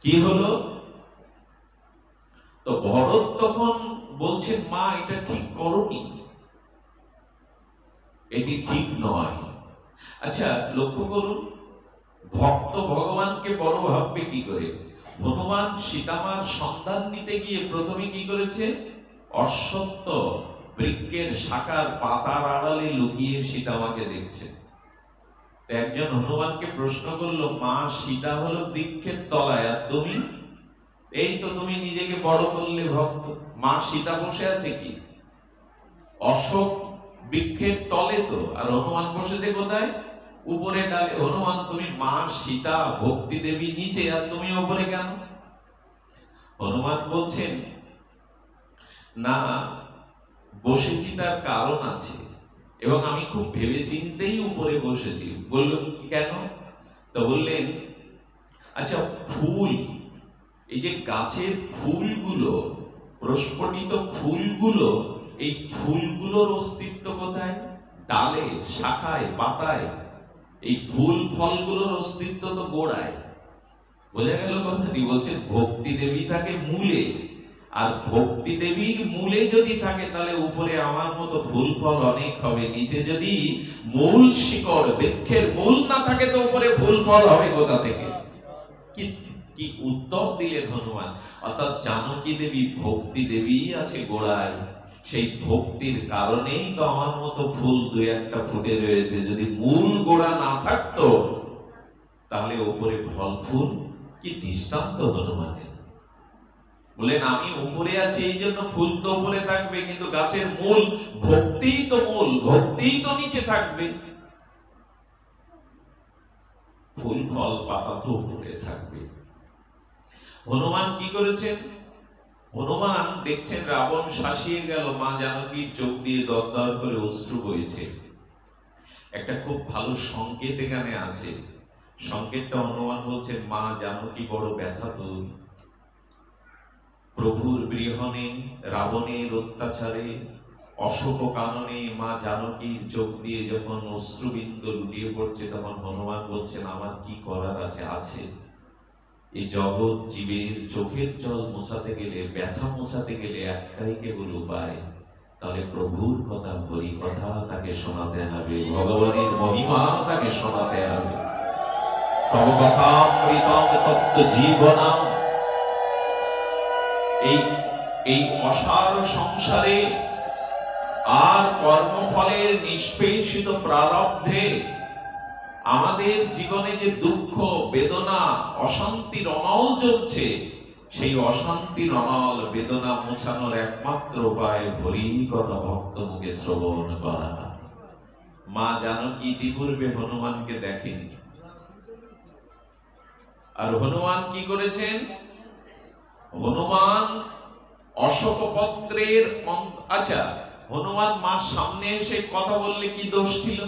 কি হলো? তো ভরত তখন বলছেন, মা এটা ঠিক করোনি, এটি ঠিক নয়। আচ্ছা লক্ষ্য করুন, ভক্ত ভগবানকে বড় ভাববে কি করে? হনুমান সীতামার সন্ধান নিতে গিয়ে প্রথমে কি করেছে? অশ্বত্থ বৃক্ষের শাখার পাতার আড়ালে লুকিয়ে সীতামাকে দেখছে। একজন হনুমানকে প্রশ্ন করলো, মা সীতা হলো বৃক্ষের তলায় আর তুমি? এই তো তুমি নিজেকে বড় করলে ভক্ত। মা সীতা বসে আছে কি অশোক বৃক্ষের তলে তো, আর হনুমান বসেছে কোথায়? উপরে ডালে। হনুমান তুমি মা সীতা ভক্তি দেবী নিচে, আর তুমি উপরে কেন? হনুমান বলছেন না, বসেছি তার কারণ আছে, এবং আমি খুব ভেবে চিন্তেই উপরে বসেছি। বলল কেন? তো বললেন আচ্ছা ফুল, এই যে গাছের ফুলগুলো, প্রস্ফুটিত ফুলগুলো, এই ফুলগুলোর অস্তিত্ব কোথায়? ডালে, শাখায়, পাতায়। এই ফুল ফলগুলোর অস্তিত্ব তো গোড়ায়। বোঝা গেল কথাটি? বলছে ভক্তি দেবী থাকে মূলে, আর ভক্তি দেবীর মূলে যদি থাকে তাহলে উপরে আমার মতো ফুল ফল অনেক হবে। নিচে যদি মূল শিকড়, বৃক্ষের মূল না থাকে তো উপরে ফুল ফল হবে কোথা থেকে? কি উত্তর দিলেন হনুমান! অর্থাৎ জানকী দেবী ভক্তি দেবী আছে গোড়ায়, সেই ভক্তির কারণেই তো আমার মতো ফুল দুই একটা ফুটে রয়েছে। যদি মূল গোড়া না থাকতো তাহলে উপরে ফল ফুল কি দৃষ্টান্ত হনুমানের। বলেন আমি উপরে আছি এই জন্য ফুল তো উপরে থাকবে, কিন্তু গাছের মূল ভক্তিই তো মূল, ভক্তিই তো নিচে থাকবে, ফুল ফল পাতা তো উপরে থাকবে। হনুমান কি করেছেন? হনুমান দেখছেন রাবণ শাসিয়ে গেল, মা জানকীর চোখ দিয়ে দরদর করে অশ্রু বইছে। একটা খুব ভালো সংকেত এখানে আছে। সংকেতটা হনুমান বলছে মা জানকী বড় ব্যথাতুর, প্রভুর বিরহণে, রাবণের অত্যাচারে, অশোক কাননে মা জানকীর চোখ দিয়ে যখন অশ্রুবিন্দু লুটিয়ে পড়ছে, তখন হনুমান বলছেন আমার কি করার আছে? আছে। এই জগৎ জীবের চোখের জল মোছাতে গেলে, ব্যথা মোছাতে গেলে একটাই কেবল উপায়, তাহলে প্রভুর কথা, হরি কথা তাকে শোনাতে হবে, ভগবানের মহিমা তাকে শোনাতে হবে। তব কথামৃতম তত্ত্ব জীবনাম। এই অসার সংসারে আর কর্মফলের নিষ্পেষিত প্রারব্ধে আমাদের জীবনে যে দুঃখ, বেদনা, অশান্তির অনল চলছে, সেই অশান্তির অনল বেদনা মোছানোর একমাত্র উপায় হরি কথা ভক্ত মুখে শ্রবণ করা। মা জানকী ইতিপূর্বে হনুমানকে দেখেনি, আর হনুমান কি করেছেন? হনুমান অশোক পত্রের আচ্ছা, হনুমান মার সামনে এসে কথা বললে কি দোষ ছিল?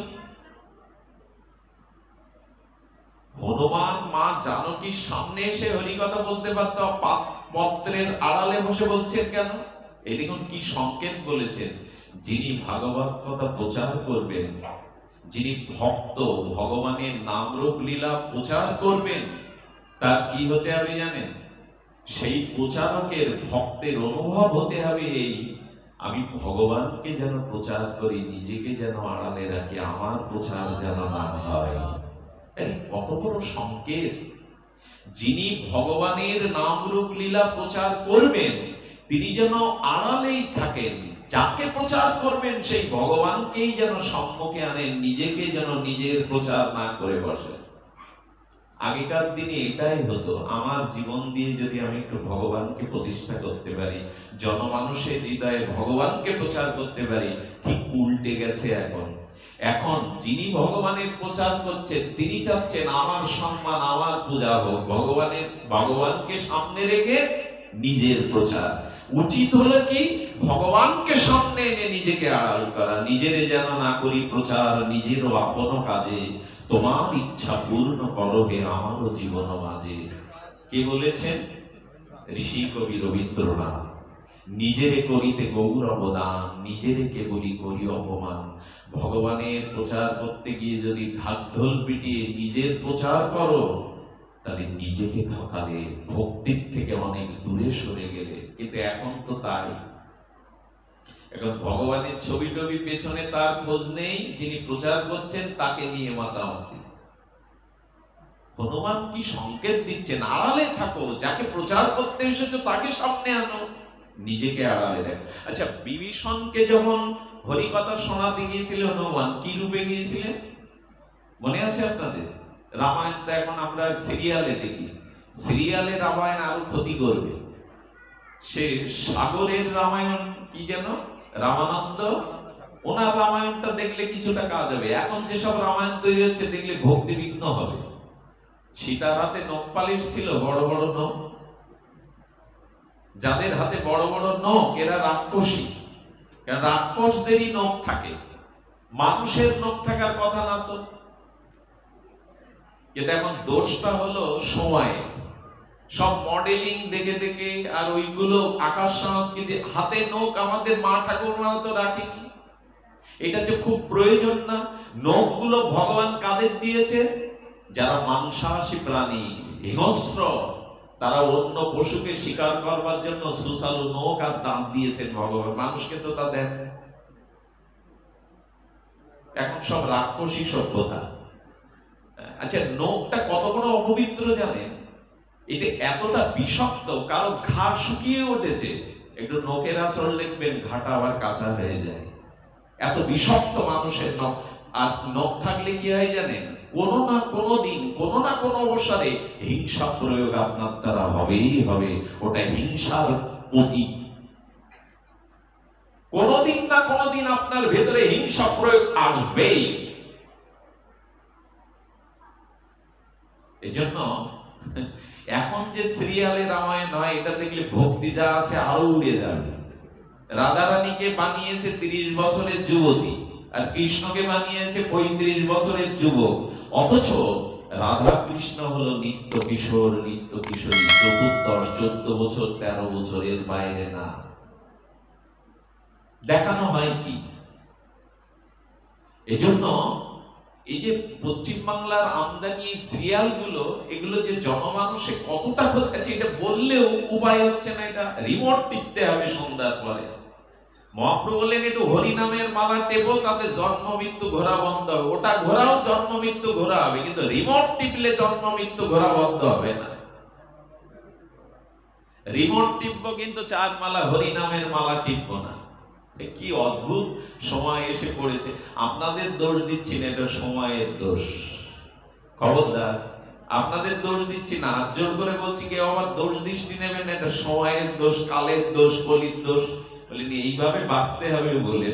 হনুমান মা জানকীর সামনে এসে হরি কথা বলতে পারত, পত্রের আড়ালে বসে বলছেন কেন? এই দেখুন কি সংকেত বলেছেন। যিনি ভাগবত কথা প্রচার করবেন, যিনি ভক্ত, ভগবানের নাম রূপ লীলা প্রচার করবেন, তার কি হতে হবে জানেন? সেই প্রচারকের, ভক্তের অনুভব হতে হবে এই, আমি ভগবানকে যেন প্রচার করি, নিজেকে যেন আড়ালে রাখি, আমার প্রচার যেন না হয়। কত বড় সংকেত! যিনি ভগবানের নাম রূপ লীলা প্রচার করবেন তিনি যেন আড়ালেই থাকেন, যাকে প্রচার করবেন সেই ভগবানকেই যেন সম্মুখে আনেন, নিজেকে যেন নিজের প্রচার না করে বসেন। আগেকার দিনে এটাই হতো। আমার জীবন দিয়ে যদি আমি একটু ভগবানকে প্রতিষ্ঠা করতে পারি, জনমানুষের হৃদয়ে ভগবানকে প্রচার করতে পারি, ঠিক উল্টে গেছে এখন। এখন যিনি ভগবানের প্রচার করছেন তিনি চাচ্ছেন আমার সম্মান, আমার পূজা হোক, ভগবানকে সামনে রেখে নিজের প্রচার। উচিত হলো কি ভগবানকে সামনে এনে নিজেকে আড়াল করা, নিজের যেন না করি প্রচার নিজেরও আপন কাজে, তোমার ইচ্ছা পূর্ণ করো হে আমারও জীবন মাঝে। কে বলেছেন? ঋষি কবি রবীন্দ্রনাথ। নিজেরে করিতে গৌরব দান, নিজেরে কেবলই করি অপমান। ভগবানের প্রচার করতে গিয়ে যদি ঢাক ঢোল পিটিয়ে নিজের প্রচার করো, তাহলে নিজেকে ঠকালে, ভক্তির থেকে অনেক দূরে সরে গেলে। কিন্তু এখন তো তাই। এখন ভগবানের ছবি টবি পেছনে তার খোঁজ নেই, যিনি প্রচার করছেন তাকে নিয়ে মাতামাতি। হনুমান কি সংকেত দিচ্ছেন? আড়ালে থাকো, যাকে প্রচার করতে এসেছো তাকে সামনে আনো, নিজেকে আড়ালে দেখো। আচ্ছা, বিভীষণকে যখন হরি কথা শোনাতে গিয়েছিল হনুমান, কি রূপে গিয়েছিলেন মনে আছে আপনাদের? রামায়ণ তো এখন আমরা সিরিয়ালে দেখি। সিরিয়ালের রামায়ণ আরো ক্ষতি করবে। সে সাগরের রামায়ণ কি যেন রামানন্দ, ওনার রামায়ণটা দেখলে কিছুটা কাজ হবে। এখন যেসব রামায়ণ তৈরি হচ্ছে দেখলে ভক্তি বিঘ্ন হবে। সীতার হাতে নখ পালিশ ছিল, বড় বড় নখ। যাদের হাতে বড় বড় নখ এরা রাক্ষসী, কারণ রাক্ষসদেরই নখ থাকে, মানুষের নখ থাকার কথা না তো। কিন্তু এখন দোষটা হলো সময়, সব মডেলিং দেখে দেখে, আর ওইগুলো আকাশ সংস্কৃতি। হাতে নখ আমাদের মা ঠাকুরমারা তো রাখেনি, এটা যে খুব প্রয়োজন না। নখগুলো ভগবান কাদের দিয়েছে? যারা মাংসাশী প্রাণী, হিংস্র, তারা অন্য পশুকে শিকার করবার জন্য সুসালু নখ আর দাঁত দিয়েছেন ভগবান। মানুষকে তো তা দেন। এখন সব রাক্ষসী সভ্যতা। আচ্ছা, নখটা কত বড় অপবিত্র জানেন? এটা এতটা বিষাক্ত, কারো ঘা শুকিয়ে উঠেছে, একটু নখের আঁচড় লিখবেন, ঘাটা আবার কাঁচা হয়ে যায়। এত বিষাক্ত মানুষের নখ। আর নখ থাকলে কি হয় জানেন? কোনো না কোনো দিন, কোনো না কোনো অবসরে হিংসা প্রয়োগ আপনার দ্বারা হবেই হবে। ওটা হিংসার প্রতীক। কোনদিন না কোনদিন আপনার ভেতরে হিংসা প্রয়োগ আসবেই। এজন্য এখন যে সিরিয়ালে রামায়ণ হয়, এটা দেখলে ভক্তি যা আছে আরো উড়ে যাবে। রাধারানীকে বানিয়েছে 30 বছরের যুবতী, আর কৃষ্ণকে বানিয়েছে 35 বছরের যুবক। অথচ রাধা কৃষ্ণ হলো নিত্য কিশোর, নিত্য কিশোরী, 14, 14 বছর, 13 বছরের বাইরে না। দেখানো হয় কি? এজন্য এই যে পশ্চিম বাংলার আমদানি সিরিয়াল গুলো, এগুলো যে জনমানুষে কতটা হচ্ছে এটা বললেও উপায় হচ্ছে না। এটা রিমোট টিপতে হবে সন্ধ্যার পরে। মহাপ্রভু বললেন একটু হরি নামের মালা টেপো, তাতে জন্ম মৃত্যু ঘোরা বন্ধ হবে। ওটা ঘোরাও জন্ম মৃত্যু ঘোরা হবে, কিন্তু রিমোট টিপলে জন্ম মৃত্যু ঘোরা বন্ধ হবে না। রিমোট টিপবো কিন্তু 4 মালা হরি নামের মালা টিপবো না। কি অদ্ভুত সময় এসে পড়েছে। আপনাদের দোষ দিচ্ছি না, এটা সময়ের দোষ। খবরদার, আপনাদের দোষ দিচ্ছি না, হাত জোর করে বলছি, কেউ আবার দোষ দৃষ্টি নেবেন না। এটা সময়ের দোষ, কালের দোষ, কলির দোষ। বলিনি এইভাবে বাঁচতে হবে বলে,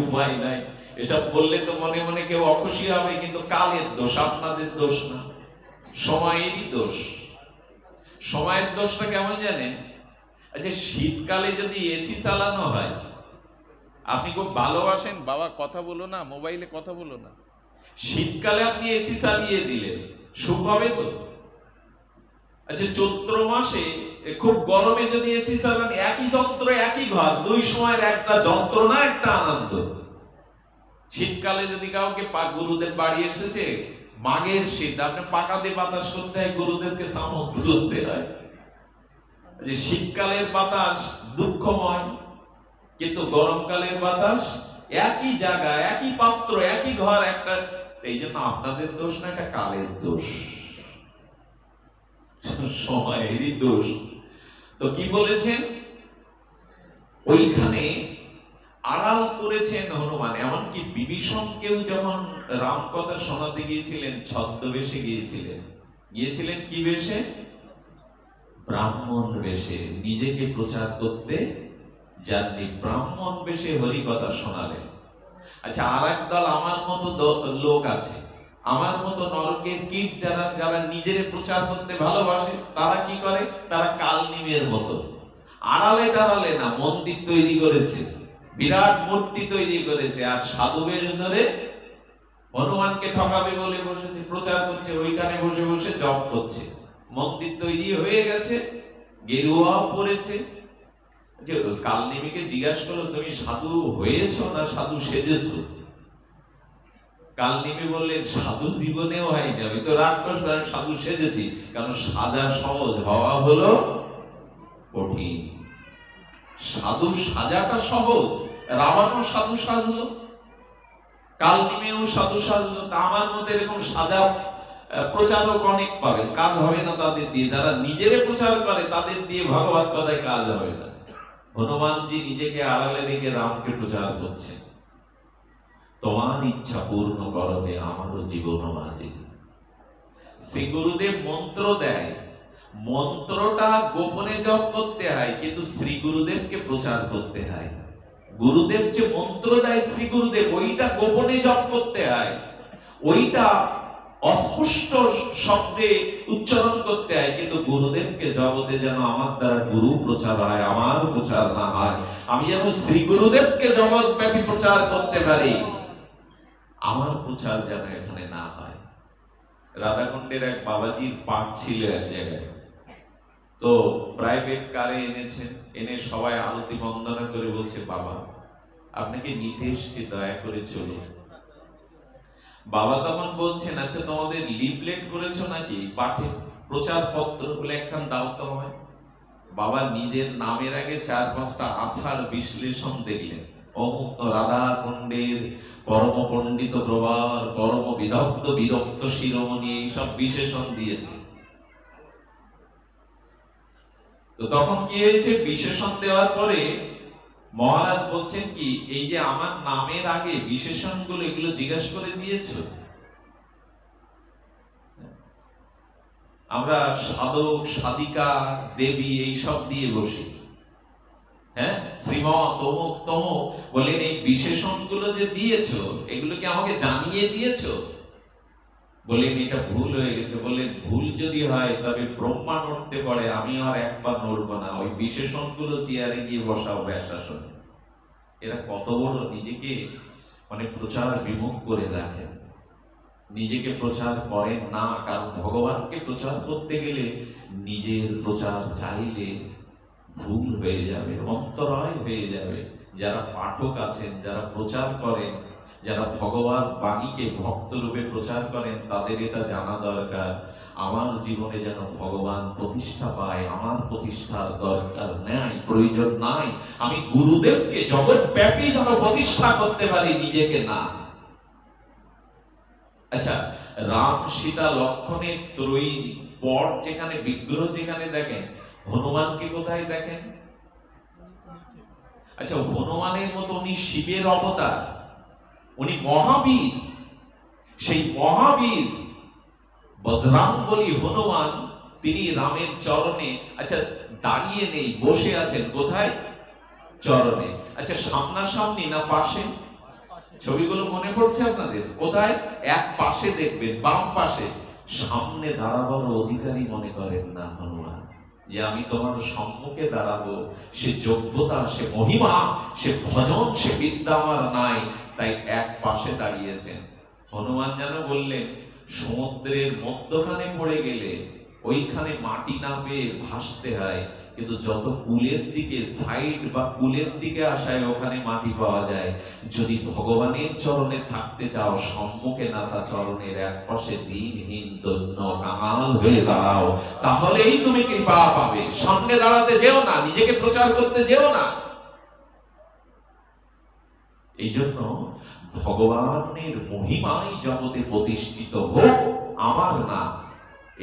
উপায় নাই। এসব বললে তো মনে মনে কেউ অখুশি হবে, কিন্তু কালের দোষ, আপনাদের দোষ না, সময়েরই দোষ। সময়ের দোষটা কেমন জানেন? আচ্ছা, শীতকালে যদি এসি চালানো হয়, আপনি খুব ভালোবাসেন, বাবা কথা বলো না, মোবাইলে কথা বলো না, শীতকালে আপনি এসি চালিয়ে দিলেন, সুখ হবে তো? আচ্ছা, চৈত্র মাসে খুব গরমে যদি এসি চালান, একই যন্ত্র একই ঘর, দুই সময়ের একটা যন্ত্রণা, একটা আনন্দ। শীতকালে যদি কাউকে গুরুদেব বাড়ি এসেছে, মাঘের শীত, আপনি পাকা দিয়ে বাতাস করতে হয়, গুরুদেবকে সামত করতে হয়। যে শীতকালের বাতাস দুঃখময়, কিন্তু গরমকালের বাতাস একই জায়গা, একই পাত্র, একই ঘর, একটা। এই জন্য আপনাদের দোষ না, এটা কালের দোষ, সময়েরই দোষ। তো কি বলেছেন? ওইখানে আড়াল করেছেন হনুমান। এমনকি বিভীষণকেও যখন রাম কথা শোনাতে গিয়েছিলেন, ছদ্মবেশে গিয়েছিলেন কি বেশে? ব্রাহ্মণ বেশে। নিজেকে প্রচার করতে যাননি, ব্রাহ্মণ বেশে হরি কথা শোনালেন। আচ্ছা, আর এক দল আমার মতো লোক আছে, আমার মতো নরকের কীট, যারা নিজেরে প্রচার করতে ভালোবাসে। তারা কি করে? তারা কালনিমের মতো আড়ালে টাড়ালে না, মন্দির তৈরি করেছে, বিরাট মূর্তি তৈরি করেছে, আর সাধু বেশ ধরে হনুমানকে ঠকাবে বলে বসেছে, প্রচার করছে, ওইখানে বসে বসে জপ করছে। মন্দির তৈরি হয়ে গেছে, গেরুয়াও পড়েছে। যে কালনিমিকে জিজ্ঞাসা করলো, তুমি সাধু হয়েছো না সাধু সেজেছো? কালনিমি বললেন, সাধু জীবনেও হয়নি, আমি তো রাক্ষস, সাধু সেজেছি। কারণ সাজা সহজ, হওয়া হলো কঠিন। সাধু সাজাটা সহজ, রাবণও সাধু সাজলো, কালনিমেও সাধু সাজলো। তা আমার মতো এরকম সাজা প্রচারক অনেক পাবেন, কাজ হবে না তাদের দিয়ে। যারা নিজেরে প্রচার করে তাদের দিয়ে ভগবত কথায় কাজ হবে না। হনুমানজি নিজেকে আড়ালে রেখে রামকে প্রচার করছেন। তোমার ইচ্ছা পূর্ণ করবে আমারও জীবন মাঝে। শ্রী গুরুদেব মন্ত্র দেয়, মন্ত্রটা গোপনে জপ করতে হয়, কিন্তু শ্রী গুরুদেবকে প্রচার করতে হয়। গুরুদেব যে মন্ত্র দেয় শ্রী গুরুদেব, ওইটা গোপনে জপ করতে হয়, ওইটা অস্পষ্ট শব্দে উচ্চারণ করতে হয়। কিন্তু গুরুদেবকে জগতে যেন আমার দ্বারা গুরু প্রচার হয়, আমার প্রচার না হয়, আমি যেন শ্রী গুরুদেবকে জগৎ ব্যাপী প্রচার করতে পারি, আমার প্রচার যেন এখানে না হয়। রাধাকুণ্ডের এক বাবাজির পাঠ ছিল এক জায়গায়, তো প্রাইভেট কারে এনেছেন, এনে সবাই আরতি বন্দনা করে বলছে, বাবা আপনাকে নিতে এসছি, দয়া করে চলুন। বাবা তখন বলছেন, আচ্ছা তোমাদের লিফলেট করেছো নাকি, পাঠে প্রচার পত্র বলে একখান দাও তো হয়। বাবা নিজের নামের আগে 4-5টা আষাঢ় বিশ্লেষণ দেখলেন, অমুক রাধা কুণ্ডের পরম পণ্ডিত প্রবার, পরম বিদগ্ধ বিরক্ত শিরোমণি, এইসব বিশেষণ দিয়েছে। তো তখন কি হয়েছে, বিশেষণ দেওয়ার পরে মহারাজ বলছেন কি, এই যে আমার নামের আগে বিশেষণগুলো, এগুলো জিজ্ঞাসা করে দিয়েছো? আমরা সাধক সাধিকা দেবী এইসব দিয়ে বসি, হ্যাঁ, শ্রীমৎ অমুক তমুক, বলেন এই বিশেষণগুলো যে দিয়েছো, এগুলো কি আমাকে জানিয়ে দিয়েছো? বলেন এটা ভুল হয়ে গেছে। বললেন ভুল যদি হয় তবে ব্রহ্মা নড়তে পারে, আমি আর একবার নড়বো না, ওই বিশেষণগুলো চেয়ারে গিয়ে বসাও ব্যাসাসনে। এরা কত বড় নিজেকে মানে প্রচার বিমুখ করে রাখেন, নিজেকে প্রচার করেন না। কারণ ভগবানকে প্রচার করতে গেলে নিজের প্রচার চাইলে ভুল হয়ে যাবে, অন্তরায় হয়ে যাবে। যারা পাঠক আছেন, যারা প্রচার করেন, যারা ভগবান বাণীকে ভক্ত রূপে প্রচার করেন, তাদের এটা জানা দরকার, আমার জীবনে যেন ভগবান প্রতিষ্ঠা পায়, আমার প্রতিষ্ঠার দরকার নাই, প্রয়োজন নাই। আমি গুরুদেবকে জগৎ ব্যাপী যেন প্রতিষ্ঠা করতে পারি, নিজেকে না। আচ্ছা, রাম সীতা লক্ষণের ত্রয়ী পর যেখানে বিগ্রহ যেখানে দেখেন, হনুমানকে কোথায় দেখেন? আচ্ছা, হনুমানের মতো উনি শিবের অবতার, উনি মহাবীর। সেই মহাবীর বজরংবলী হনুমান, তিনি রামের চরণে, আচ্ছা দাঁড়িয়ে নেই, বসে আছেন কোথায়? চরণে। আচ্ছা, সামনাসামনি না পাশে? ছবিগুলো মনে পড়ছে আপনাদের? কোথায়? এক পাশে দেখবেন, বাম পাশে। সামনে দাঁড়াবার অধিকারী মনে করেন না হনুমান, যে আমি তোমার সম্মুখে দাঁড়াবো, সে যোগ্যতা, সে মহিমা, সে ভজন, সে বিদ্যা আমার নাই, তাই এক পাশে দাঁড়িয়েছেন। হনুমান যেন বললেন, সমুদ্রের মধ্যখানে পড়ে গেলে ওইখানে মাটি না পেয়ে ভাসতে হয়, কিন্তু যত কুলের দিকে, সাইড বা কুলের দিকে আসায় ওখানে মাটি পাওয়া যায়। যদি ভগবানের চরণে থাকতে চাও, সম্মুখে না, তা চরণের এক পাশে দিনহীন দৈন্য কাঙাল হয়ে দাঁড়াও, তাহলেই তুমি কৃপা পাবে। সামনে দাঁড়াতে যেও না, নিজেকে প্রচার করতে যেও না। এই জন্য ভগবানের মহিমাই জগতে প্রতিষ্ঠিত হোক, আমার না,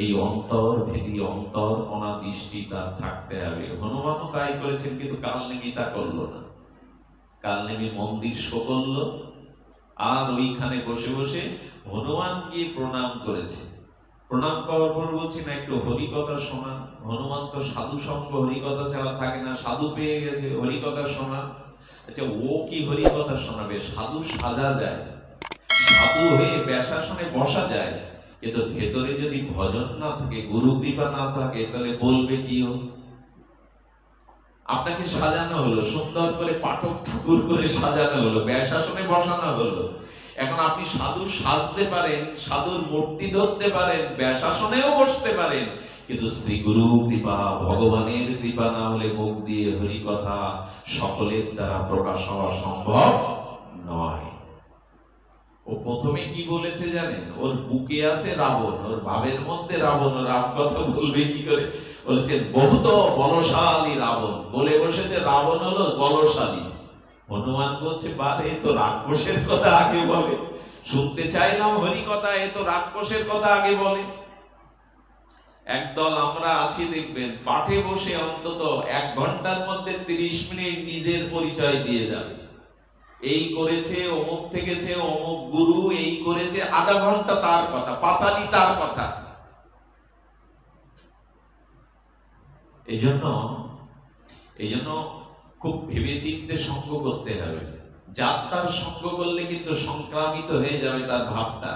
এই অন্তর্ভেদী অন্তর্মনা দৃষ্টি তার থাকতে হবে। হনুমানও তাই করেছেন, কিন্তু কালনেমি তা করলো না। কালনেমি মন্দির শো করলো, আর ওইখানে বসে বসে হনুমান গিয়ে প্রণাম করেছে। প্রণাম করার পর বলছি না, একটু হরিকথা শোনা। হনুমান তো সাধু সঙ্গ, হরিকথা ছাড়া থাকে না, সাধু পেয়ে গেছে, হরিকথা শোনা। আচ্ছা, ও কি হরিকথা শোনাবে? সাধু সাজা যায়, সাধু হয়ে ব্যাসাসনে বসা যায়, কিন্তু ভেতরে যদি ভজন না থাকে, গুরু কৃপা না থাকে, তাহলে বলবে কি? আপনাকে সাজানো হলো, সুন্দর করে পাঠক ঠাকুর করে সাজানো হলো, ব্যাসাসনে বসানো হলো। এখন আপনি সাধু সাজতে পারেন, সাধুর মূর্তি ধরতে পারেন, ব্যাসাসনেও বসতে পারেন, কিন্তু শ্রী গুরু কৃপা, ভগবানের কৃপা না হলে মুখ দিয়ে হরি কথা সকলের দ্বারা প্রকাশ হওয়া সম্ভব নয়। ও প্রথমে কি বলেছে জানেন? ওর বুকে আছে রাবণ, ওর ভাবের মধ্যে রাবণ, ও রাম কথা বলবে কি করে? বলেছে বহুত বলশালী রাবণ, বলে বসেছে রাবণ হলো বলশালী। হনুমান বলছে, বারে এ তো রাক্ষসের কথা আগে বলে, শুনতে চাইলাম হরি কথা, এ তো রাক্ষসের কথা আগে বলে। একদল আমরা আছি দেখবেন, পাঠে বসে অন্তত 1 ঘন্টার মধ্যে 30 মিনিট নিজের পরিচয় দিয়ে যাবে। এই করেছে, অমুক থেকেছে, অমুক গুরু এই করেছে, আধা ঘন্টা তার কথা, পাঁচালি তার কথা। এই জন্য খুব ভেবেচিন্তে সঙ্গ করতে হবে। যার তার সঙ্গ করলে কিন্তু সংক্রামিত হয়ে যাবে তার ভাবটা।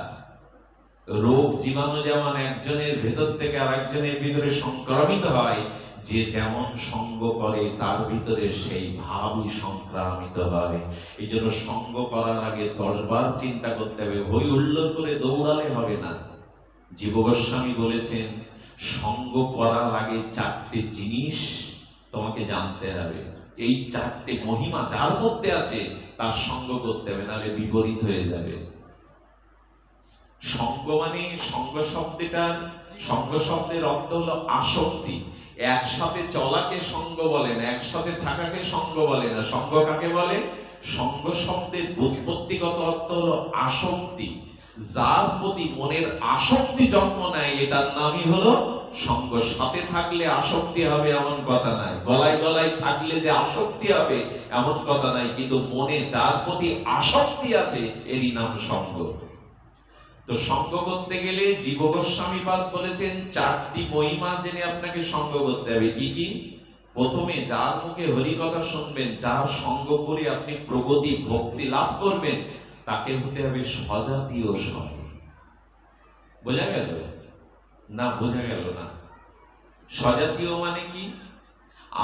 রোগ জীবাণু যেমন একজনের ভেতর থেকে আরেকজনের ভিতরে সংক্রামিত হয়, যে যেমন সঙ্গ করে তার ভিতরে সেই ভাবই সংক্রামিত হয়। এই জন্য সঙ্গ করার আগে 10 বার চিন্তা করতে হবে, হই হুল্লোড় করে দৌড়ালে হবে না। জীব গোস্বামী বলেছেন, সঙ্গ করার আগে 4টে জিনিস তোমাকে জানতে হবে। এই 4টে মহিমা যার মধ্যে আছে তার সঙ্গ করতে হবে, নাহলে বিপরীত হয়ে যাবে। সঙ্গ মানে, সঙ্গ শব্দের অর্থ হলো আসক্তি। একসাথে চলাকে সঙ্গ বলে না, একসাথে থাকাকে সঙ্গ বলে না। সঙ্গ কাকে বলে? সঙ্গ শব্দের উৎপত্তিগত অর্থ হলো আসক্তি। যার প্রতি মনের আসক্তি জন্ম নেয় এটার নামই হলো সঙ্গ। সাথে থাকলে আসক্তি হবে এমন কথা নাই, গলায় গলায় থাকলে যে আসক্তি হবে এমন কথা নাই, কিন্তু মনে যার প্রতি আসক্তি আছে এরই নাম সঙ্গ। তো সঙ্গ করতে গেলে জীব গোস্বামী পাদ বলেছেন 4টি মহিমা জেনে আপনাকে সঙ্গ করতে হবে। কি কি? প্রথমে যার মুখে হরি কথা শুনবেন, যার সঙ্গ করে আপনি প্রগতি ভক্তি লাভ করবেন, তাকে হতে হবে স্বজাতীয় সঙ্গ। বোঝা গেল না? বোঝা গেল না? স্বজাতীয় মানে কি?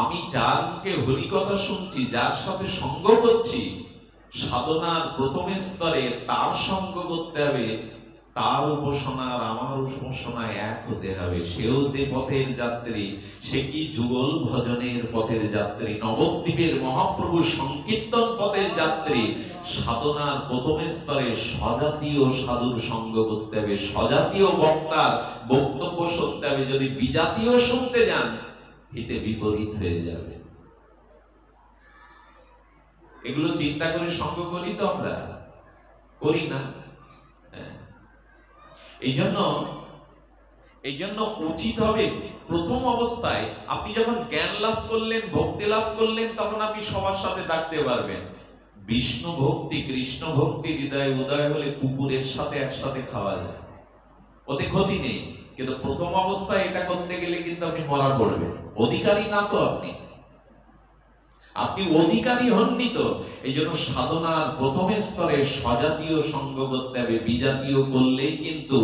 আমি যার মুখে হরি কথা শুনছি, যার সাথে সঙ্গ করছি, সাধনার প্রথম স্তরে তার সঙ্গ করতে হবে, তার উপাসনার আমার উপাসনায় এক হতে হবে। সেও যে পথের যাত্রী, সে কি যুগল ভজনের পথের যাত্রী, নবদ্বীপের মহাপ্রভু সংকীর্তন পথের যাত্রী। সাধনার প্রথম স্তরে স্বজাতীয় সাধুর সঙ্গ করতে হবে, স্বজাতীয় বক্তার বক্তব্য শুনতে হবে। যদি বিজাতীয় শুনতে যান হিতে বিপরীত হয়ে যাবে। এগুলো চিন্তা করে সঙ্গ করি তো আমরা? করি না? এই জন্য উচিত হবে প্রথম অবস্থায় আপনি যখন জ্ঞান লাভ করলেন, ভক্তি লাভ করলেন, তখন আপনি সবার সাথে থাকতে পারবেন। বিষ্ণু ভক্তি, কৃষ্ণ ভক্তি হৃদয়ে উদয় হলে কুকুরের সাথে একসাথে খাওয়া যায়, ওতে ক্ষতি নেই। কিন্তু প্রথম অবস্থায় এটা করতে গেলে কিন্তু আপনি মরা পড়বেন। অধিকারী না তো আপনি অধিকারী হননি তো। এই জন্য সাধনার প্রথম স্তরে স্বজাতীয় সঙ্গ করতে হবে। বিজাতীয় করলেই কিন্তু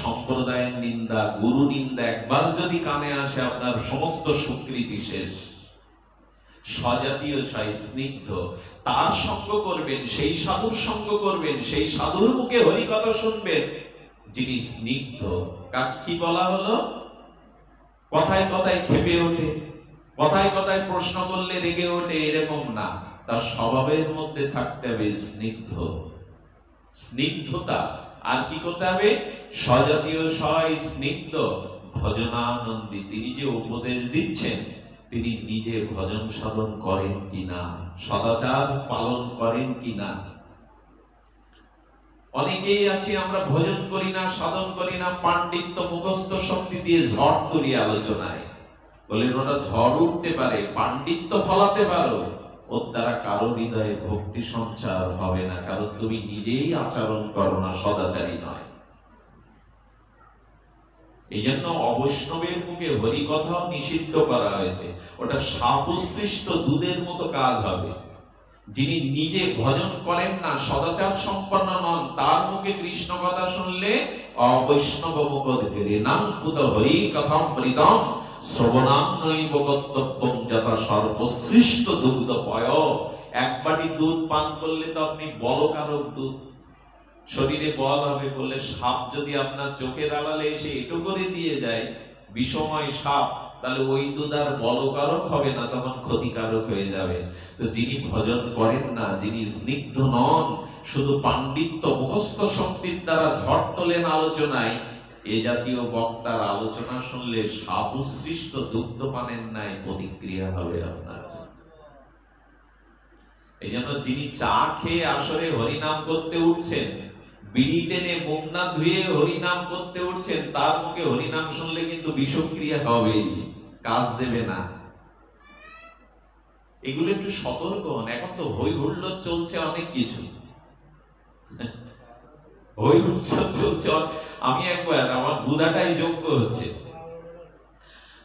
সম্প্রদায়ের নিন্দা, গুরু নিন্দা একবার যদি কানে আসে আপনার সমস্ত স্বীকৃতি শেষ। স্বজাতীয় স্নিগ্ধ, তার সঙ্গ করবেন, সেই সাধুর সঙ্গ করবেন, সেই সাধুর মুখে হরি কথা শুনবেন যিনি স্নিগ্ধ। কাকে কি বলা হলো? কথায় কথায় ক্ষেপে ওঠে, কথায় কথায় প্রশ্ন করলে রেগে ওঠে, এরকম না। তার স্বভাবের মধ্যে থাকতে হবে স্নিগ্ধতা। আর কি করতে হবে? স্বজাতীয় স্নিগ্ধ ভজনানন্দী। তিনি যে উপদেশ দিচ্ছেন, তিনি নিজে ভজন সাধন করেন কিনা, সদাচার পালন করেন কিনা। অনেকেই আছে আমরা ভজন করি না, সাধন করি না, পাণ্ডিত্য মুখস্থ শক্তি দিয়ে ঝড় তুলি আলোচনায়। বলে ওটা ঝড় উঠতে পারে, পাণ্ডিত্য ফলাতে পারো, ওর দ্বারা কারো হৃদয়ে ভক্তি সঞ্চার হবে না, কারণ তুমি নিজেই আচরণ করো না, সদাচারী নয়। এই জন্য অবৈষ্ণবের মুখে হরি কথাও নিষিদ্ধ করা হয়েছে। ওটা শাপসৃষ্ট দুধের মতো কাজ হবে। যিনি নিজে ভজন করেন না, সদাচার সম্পন্ন নন, তার মুখে কৃষ্ণ কথা শুনলে অবৈষ্ণব মুখোদ্গীরে নাম পুত হরি কথামৃতম শ্রবণাম নৈব কর্তব্যম যথা সর্বশ্রেষ্ঠ দুগ্ধ পয়। এক বাটি দুধ পান করলে তো আপনি বলকারক দুধ, শরীরে বল হবে। বললে সাপ যদি আপনার চোখের আড়ালে এসে এটো করে দিয়ে যায়, বিষময় সাপ, তাহলে ওই দুধ আর বলকারক হবে না, তখন ক্ষতিকারক হয়ে যাবে। তো যিনি ভজন করেন না, যিনি স্নিগ্ধ নন, শুধু পাণ্ডিত্য মুখস্থ শক্তির দ্বারা ঝড় তোলেন আলোচনায়, এ জাতীয় বক্তার আলোচনা শুনলে সাপসৃষ্ট দুগ্ধ পানের ন্যায় প্রতিক্রিয়া হবে আপনার। এই জন্য যিনি চা খেয়ে আসরে হরিনাম করতে উঠছেন, বিড়ি টেনে মুখ না ধুয়ে হরিনাম করতে উঠছেন, তার মুখে হরিনাম শুনলে কিন্তু বিষক্রিয়া হবে, কাজ দেবে না। এগুলো একটু সতর্ক হন। এখন তো হই হুল্লোড় চলছে অনেক কিছু, হই হুল্লোড় চলছে। আমি একবার, আমার বুধাটাই যোগ্য হচ্ছে,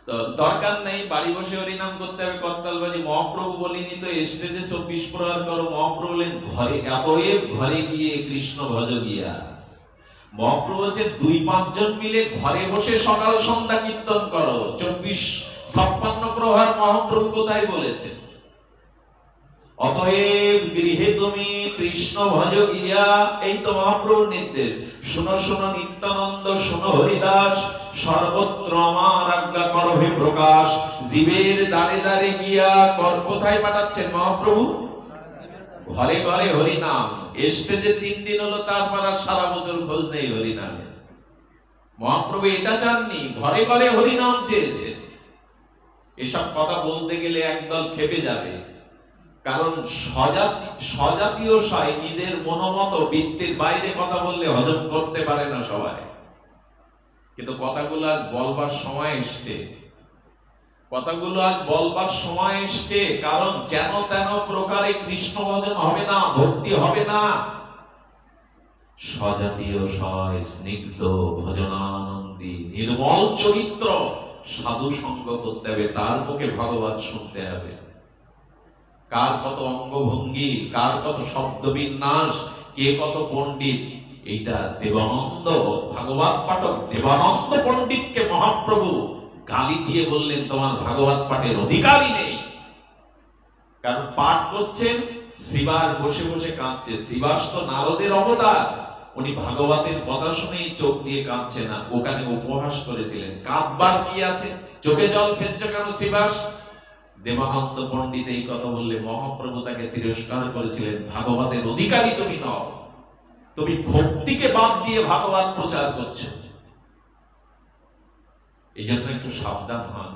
তো দরকার নেই বাড়ি বসে হরিনাম করতে হবে করতালবাজি। মহাপ্রভু বলিনি তো স্টেজে 24 প্রহার করো, মহাপ্রভু বলেন ঘরে অতএব ঘরে গিয়ে কৃষ্ণ ভজ গিয়া। মহাপ্রভু বলছে 2-5 জন মিলে ঘরে বসে সকাল সন্ধ্যা কীর্তন করো। 24-56 প্রহার মহাপ্রভু কোথায় বলেছেন? অতএব গৃহে তুমি কৃষ্ণ ভজ গিয়া, এই তো মহাপ্রভুর নির্দেশ। শোনো শোনো নিত্যানন্দ, শোনো হরিদাস, সর্বত্র আমার আজ্ঞা করো হে প্রকাশ। জীবের দ্বারে দ্বারে গিয়া কর, কোথায় পাঠাচ্ছেন মহাপ্রভু? ঘরে ঘরে হরিনাম। স্টেজে 3 দিন হলো, তারপর আর সারা বছর খোঁজ নেই হরিনামে। মহাপ্রভু এটা চাননি, ঘরে ঘরে হরিনাম চেয়েছেন। এসব কথা বলতে গেলে একদল খেপে যাবে, কারণ স্বজাতীয় সাই নিজের মনোমত বৃত্তির বাইরে কথা বললে হজম করতে পারে না সবাই। কিন্তু কথাগুলো আজ বলবার সময় এসছে, কথাগুলো আজ বলবার সময় এসছে। কারণ যেন তেন প্রকারে কৃষ্ণ ভজন হবে না, ভক্তি হবে না। স্বজাতীয় সয় স্নিগ্ধ ভজনানন্দী নির্মল চরিত্র সাধু সঙ্গ করতে হবে, তার মুখে ভগবত শুনতে হবে। কার কত অঙ্গভঙ্গি, কার কত শব্দবিন্যাস, কে কত পণ্ডিত, এইটা দেবানন্দ ভাগবত পাঠক দেবানন্দ পণ্ডিতকে মহাপ্রভু গালি দিয়ে বললেন তোমার ভাগবত পাঠের অধিকারই নেই। কারণ পাঠ করছেন, শ্রীবাস বসে বসে কাঁদছে। শ্রীবাস তো নারদের অবতার, উনি ভাগবতের কথা শুনেই চোখ দিয়ে কাঁদছে না, ওখানে উপহাস করেছিলেন। কাঁদবার কি আছে, চোখে জল ফেলছে কেন শ্রীবাস? দেবানন্দ পণ্ডিত এই কথা বললে মহাপ্রভু তাকে তিরস্কার করেছিলেন, ভাগবতের অধিকারী তুমি নও, তুমি ভক্তিকে বাদ দিয়ে ভাগবত প্রচার করছো। এই জন্য একটু সাবধান হন।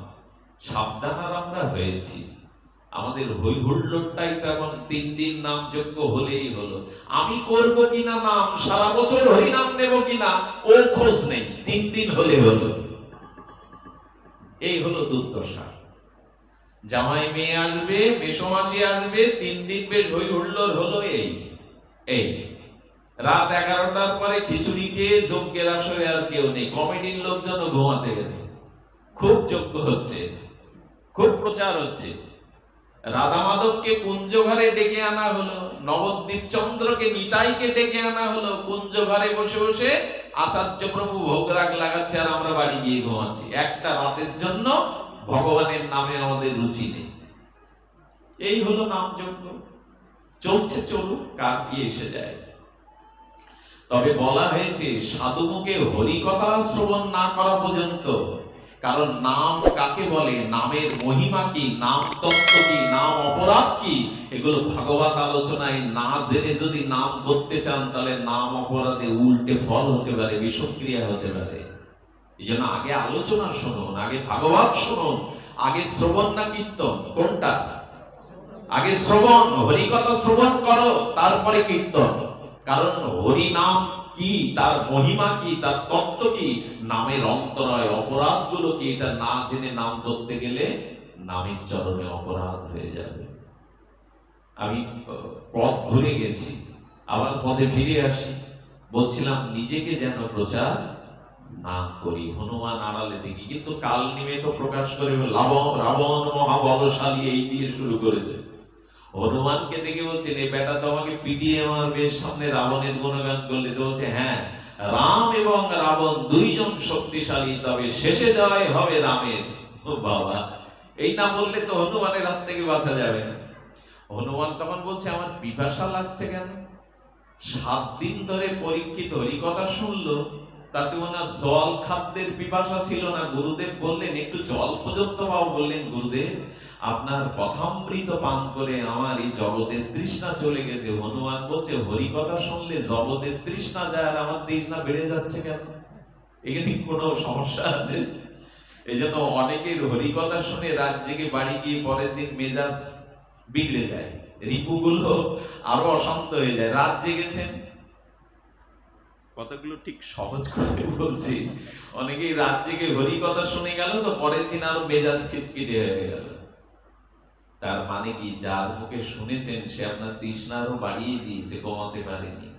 সাবধান আর আমরা হয়েছি। আমাদের হই হুল্লোড়টাই তো এখন 3 দিন নাম যজ্ঞ হলেই হলো। আমি করব কিনা নাম, সারা বছর হরিনাম নেব কিনা ও খোঁজ নেই, 3 দিন হলে হলো। এই হলো দুর্দশা। জামাই মেয়ে আসবে, মেসোমাসি আসবে, 3 দিন বেশ হই হুল্লোড় হলো। এই রাত 11টার পরে খিচুড়ি খেয়ে যজ্ঞের আসরে আর কেউ নেই, কমিটির লোকজন ঘুমাতে গেছে। খুব যজ্ঞ হচ্ছে, খুব প্রচার হচ্ছে। রাধা মাধবকে কুঞ্জ ঘরে ডেকে আনা হলো, নবদ্বীপ চন্দ্রকে নিতাইকে ডেকে আনা হলো। কুঞ্জ ঘরে বসে বসে আচার্য প্রভু ভোগ রাগ লাগাচ্ছে, আর আমরা বাড়ি গিয়ে ঘুমাচ্ছি। একটা রাতের জন্য ভগবানের নামে আমাদের রুচি নেই। এই হলো নাম যজ্ঞ। চলছে চলুক, কার কি এসে যায়। তবে বলা হয়েছে সাধু মুখে হরি কথা শ্রবণ না করা পর্যন্ত। কারণ নাম কাকে বলে, নামের মহিমা কি, নাম তত্ত্ব কি, নাম অপরাধ কি, এগুলো ভাগবত আলোচনায় না জেনে যদি নাম করতে চান, তাহলে নাম অপরাধে উল্টে ফল হতে পারে, বিষক্রিয়া হতে পারে। এই জন্য আগে আলোচনা শুনুন, আগে ভাগবত শুনুন, আগে শ্রবণ না কীর্তন? কোনটা আগে? শ্রবণ, হরিকথা শ্রবণ করো, তারপরে কীর্তন। কারণ হরি নাম কি, তার মহিমা কি, তার তত্ত্ব কি, নামের অন্তরায় অপরাধগুলো কি, এটা না জেনে নাম করতে গেলে নামের চরণে অপরাধ হয়ে যাবে। আমি পথ ঘুরে গেছি, আবার পথে ফিরে আসি। বলছিলাম নিজেকে যেন প্রচার না করি, হনুমান আড়ালে দেখি। কিন্তু কাল নিমে তো প্রকাশ করে রাবণ মহাবলশালী এই দিয়ে শুরু করেছে। হনুমানকে দেখে বলছেন এ বেটা তো আমাকে পিটিয়ে মারবে, সামনে রাবণের গুণগান করলে তো বলছে হ্যাঁ, রাম এবং রাবণ 2 জন শক্তিশালী, তবে শেষে জয় হবে রামের। ও বাবা, এই না বললে তো হনুমানের হাত থেকে বাঁচা যাবে না। হনুমান তখন বলছে আমার পিপাসা লাগছে কেন? 7 দিন ধরে পরীক্ষিত হরিকথা শুনলো, তাতে ওনার জল খাদ্যের পিপাসা ছিল না। গুরুদেব বললেন একটু জল পর্যন্ত পাও। বললেন গুরুদেব আপনার কথামৃত পান করে আমার এই জগতের তৃষ্ণা চলে গেছে। হনুমান বলছে হরিকথা শুনলে জগতের তৃষ্ণা যায়, আর আমার তৃষ্ণা বেড়ে যাচ্ছে কেন? এখানে কোনো সমস্যা আছে? এই জন্য অনেকের হরিকথা শুনে রাত জেগে বাড়ি গিয়ে পরের দিন মেজাজ বিগড়ে যায়, রিপুগুলো আরো অশান্ত হয়ে যায়। রাত জেগেছেন, কতগুলো ঠিক সহজ করে বলছি। অনেকেই রাত জেগে হরি কথা শুনে গেল, তো পরের দিন আরো মেজাজ খিটখিটে হয়ে গেল। তার মানে কি, যার মুখে শুনেছেন সে আপনার তৃষ্ণা আরো বাড়িয়ে দিয়েছে, কমাতে পারেনি।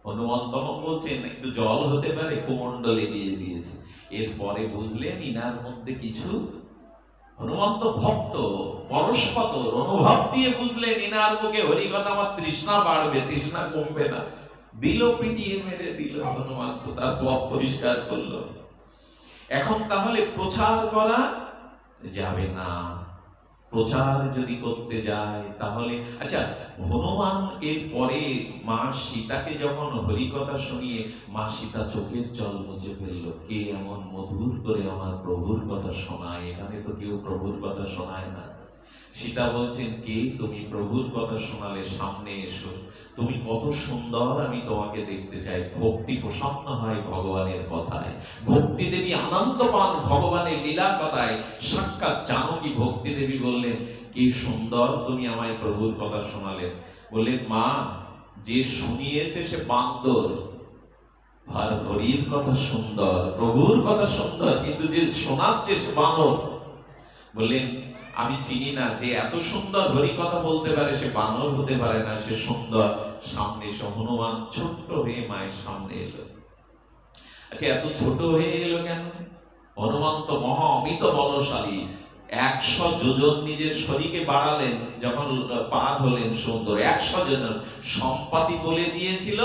হনুমান তখন বলছেন একটু জল হতে পারে, কুমণ্ডলে দিয়ে দিয়েছে। এরপরে বুঝলেন ইনার মধ্যে কিছু, হনুমন্ত ভক্ত পরস্পর অনুভব দিয়ে বুঝলেন ইনার মুখে হরিকথা, আমার তৃষ্ণা বাড়বে, তৃষ্ণা কমবে না। দিল পিটিয়ে মেরে দিল, হনুমন্ত তার পথ পরিষ্কার করলো। এখন তাহলে প্রচার করা যাবে না। প্রচার যদি করতে যায় তাহলে, আচ্ছা, হনুমান এর পরে মা সীতাকে যখন হরিকথা শুনিয়ে মা সীতা চোখের জল মুছে ফেললো, কে এমন মধুর করে আমার প্রভুর কথা শোনায়? এখানে তো কেউ প্রভুর কথা শোনায় না। সীতা বলছেন, কে তুমি? প্রভুর কথা শোনালে সামনে এসো, তুমি কত সুন্দর, আমি তোমাকে দেখতে চাই। ভক্তি প্রসন্ন হয় ভগবানের কথায়, ভক্তি দেবী আনন্দ পান ভগবানের লীলা কথায়। সাক্ষাৎ জানকী ভক্তি দেবী বললেন, কি সুন্দর তুমি আমায় প্রভুর কথা শোনালেন। বললেন, মা, যে শুনিয়েছে সে বান্দর, আর হরির কথা সুন্দর, প্রভুর কথা সুন্দর, কিন্তু যে শোনাচ্ছে সে বানর। বললেন, আমি চিনি না, যে এত সুন্দর হরি কথা বলতে পারে সে বানর হতে পারে না, সে সুন্দর। সামনে এসে হনুমান ছোট্ট হয়ে মায়ের সামনে এলো। আচ্ছা, এত ছোট হয়ে এলো কেন? হনুমান তো মহা অমিত বলশালী। 100 যোজন নিজের শরীরে বাড়ালেন যখন পার হলেন সুন্দর। 100 যোজন সম্পাতি বলে দিয়েছিল,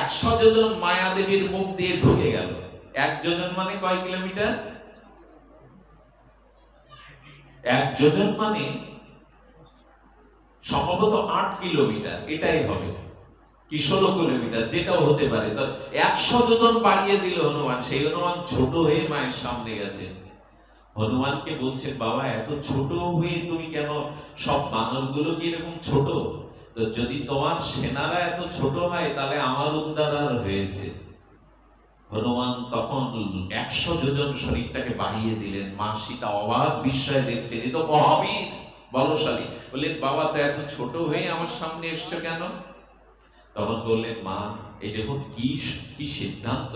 100 যোজন মায়াদেবীর মুখ দিয়ে ঢুকে গেল। 1 যোজন মানে কয় কিলোমিটার? 1 যোজন মানে সম্ভবত 8 কিলোমিটার, এটাই হবে, কি 16 কিলোমিটার, যেটাও হতে পারে। 100 যোজন বাড়িয়ে দিল হনুমান। সেই হনুমান ছোট হয়ে মায়ের সামনে গেছে। হনুমানকে বলছেন, বাবা, এত ছোট হয়ে তুমি কেন? সব বানরগুলো কি এরকম ছোট? তো যদি তোমার সেনারা এত ছোট হয় তাহলে আমার উদ্ধার আর হয়েছে। হনুমান তখন 100 যোজন শরীরটাকে বাড়িয়ে দিলেন। মা সীতা অবাক বিস্ময়ে দেখছেন, এ তো মহাবীর বলশালী। বললেন, বাবা, তো এত ছোট হয়ে আমার সামনে এসছো কেন? তখন বললেন, মা, এই দেখুন কি সিদ্ধান্ত।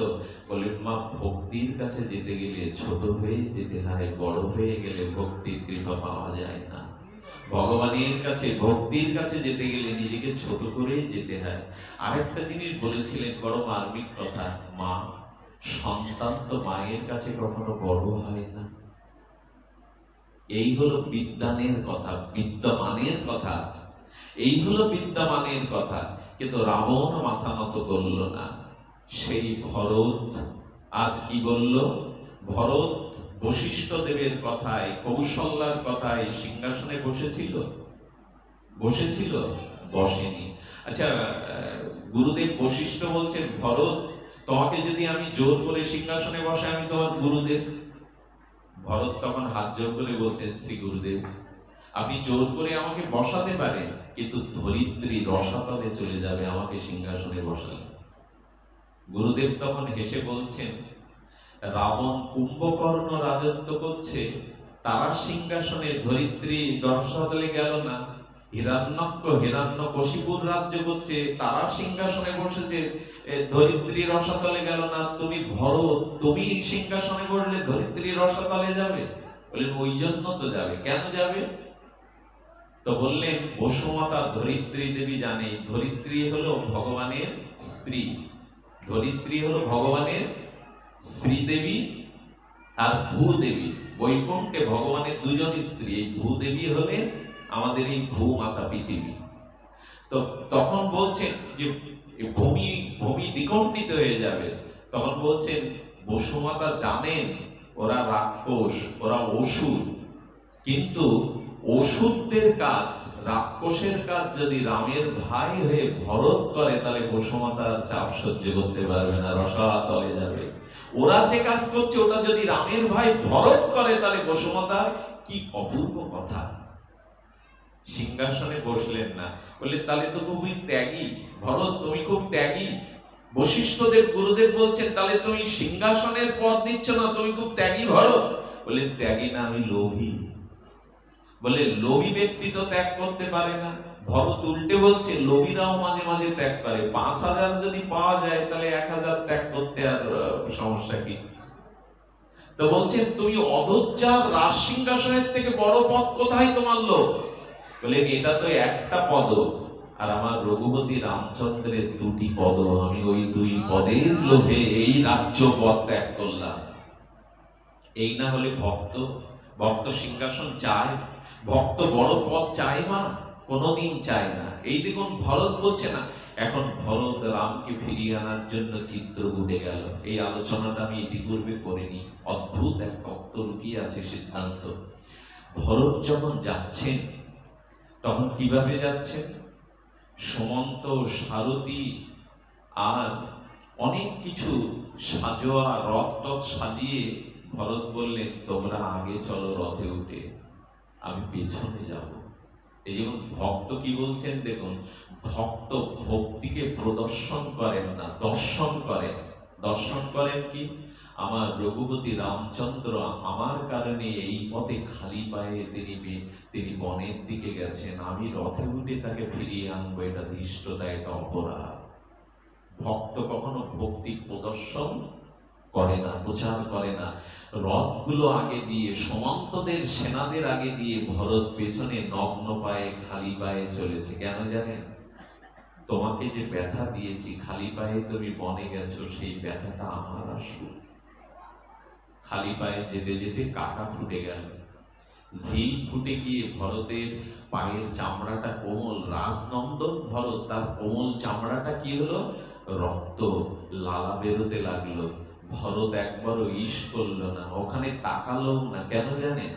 বললেন, মা, ভক্তির কাছে যেতে গেলে ছোট হয়ে যেতে হয়, বড় হয়ে গেলে ভক্তির কৃপা পাওয়া যায় না। ভগবানের কাছে, ভক্তির কাছে যেতে গেলে নিজেকে ছোট করে যেতে হয়। আরেকটা জিনিস বলেছিলেন, বড় মার্মিক কথা, মা, সন্তান তো মায়ের কাছে কখনো বড় হয় না। এই হলো বিদ্যানের কথা, বিদ্যমানের কথা, এই হলো বিদ্যমানের কথা। কিন্তু রাবণ মাথা নত করল না। সেই ভরত আজ কি বলল? ভরত বশিষ্ঠ দেবের কথায়, কৌশল্যার কথায় সিংহাসনে বসেছিল? বসেনি। আচ্ছা, গুরুদেব বশিষ্ঠ বলছেন, ভরত, তোমাকে যদি আমি জোর করে সিংহাসনে বসে, আমি তোমার গুরুদেব? ভরত তখন হাত জোর করে বলছেন, শ্রী গুরুদেব, আপনি জোর করে আমাকে বসাতে পারেন, কিন্তু ধরিত্রী রসাতলে চলে যাবে আমাকে সিংহাসনে বসালে। গুরুদেব তখন হেসে বলছেন, রাবণ কুম্ভকর্ণ রাজত্ব করছে, তার সিংহাসনে ধরিত্রী রসাতলে গেল না। হিরণ্যকশিপুর রাজ্য করছে, তারা সিংহাসনে বসেছে, ধরিত্রী রসাতলে গেল না। তুমি ভরত, তুমি সিংহাসনে বসলে ধরিত্রী রসাতলে যাবে? বললেন, ওই জন্য তো যাবে। কেন যাবে? তো বললেন, বসুমাতা ধরিত্রী দেবী জানে, ধরিত্রী হলো ভগবানের স্ত্রী। ধরিত্রী হলো ভগবানের শ্রীদেবী আর ভূদেবী। বৈকুণ্ঠে ভগবানের 2জন স্ত্রী, এই ভূদেবী হলে আমাদের এই ভূমাতা পৃথিবী। তো তখন বলছেন যে ভূমি দ্বিখণ্ডিত হয়ে যাবে। তখন বলছেন, বসুমাতা জানেন ওরা রাক্ষস, ওরা অসুর, কিন্তু অসুরদের কাজ, রাক্ষসের কাজ যদি রামের ভাই হয়ে ভরত করে, তাহলে বসুমাতার চাপ সহ্য করতে পারবে না, রসাতলে যাবে। ওরা যে কাজ করছে ওটা যদি রামের ভাই ভরত করে, তাহলে বসুমাতার কি অপূর্ব কথা। সিংহাসনে বসলেন না। বললেন, তাহলে তো খুবই ত্যাগী ভরত, তুমি খুব ত্যাগী। বশিষ্ঠদেব গুরুদেব বলছেন, তাহলে তুমি সিংহাসনের পদ নিচ্ছ না, তুমি খুব ত্যাগী ভরত। বললেন, ত্যাগী না, আমি লোভী। বলে, লোভী ব্যক্তি তো ত্যাগ করতে পারে না। ভরত উল্টে বলছে, লোভীরাও মাঝে মাঝে ত্যাগ করে। 5000 যদি পাওয়া যায় তাহলে 1000 ত্যাগ করতে আর সমস্যা কি? তো বলছেন, তুমি অধৈর্যার রাজ সিংহাসনের থেকে বড় পদ কোথায় তোমার লোভ? বলে, এটা তো একটা পদ, আর আমার রঘুপতি রামচন্দ্রের 2টি পদ। আমি ওই 2 পদের লোভে এই রাজ্য পদ ত্যাগ করলাম। এই না হলে ভক্ত ভক্ত সিংহাসন চায়, ভক্ত বড় পদ চায় না, কোনোদিন চায় না। এই দেখুন ভরত বলছে না, এখন ভরত রামকে ফিরিয়ে আনার জন্য চিত্রকূটে গেল। এই আলোচনাটা আমি ইতিপূর্বে করিনি, অদ্ভুত এক তত্ত্ব লুকিয়ে আছে, সিদ্ধান্ত। ভরত যখন যাচ্ছেন তখন কিভাবে যাচ্ছেন? সুমন্ত, সারথি আর অনেক কিছু সাজোয়া রথ টথ সাজিয়ে ভরত বললেন, তোমরা আগে চলো রথে উঠে, আমি পেছনে যাব। এই যেমন ভক্ত কি বলছেন দেখুন, ভক্ত ভক্তিকে প্রদর্শন করেন না, দর্শন করেন। দর্শন করেন কি? আমার রঘুপতি রামচন্দ্র আমার কারণে এই পথে খালি পায়ে তিনি বনের দিকে গেছেন, আমি রথে উঠে তাকে ফিরিয়ে আনবো, এটা ধৃষ্টতা, এটা অপরাধ। ভক্ত কখনো ভক্তি প্রদর্শন করে না, প্রচার করে না। রথগুলো আগে দিয়ে, সমান্তদের সেনাদের আগে দিয়ে ভরত পেছনে নগ্ন পায়ে খালি পায়ে চলেছে। কেন জানেন? তোমাকে যে ব্যথা দিয়েছি, খালি পায়ে তুমি বনে গেছো, সেই ব্যথাটা আমার আসুক। খালি পায়ে যেতে যেতে কাটা ফুটে গেল, ঝিল ফুটে গিয়ে ভরতের পায়ের চামড়াটা কোমল, রাজনন্দন ভরত, তার কোমল চামড়াটা কি হলো? রক্ত লালা বেরোতে লাগলো। ভরত একবারও ইস করলো না, ওখানে তাকালো না। কেন জানেন?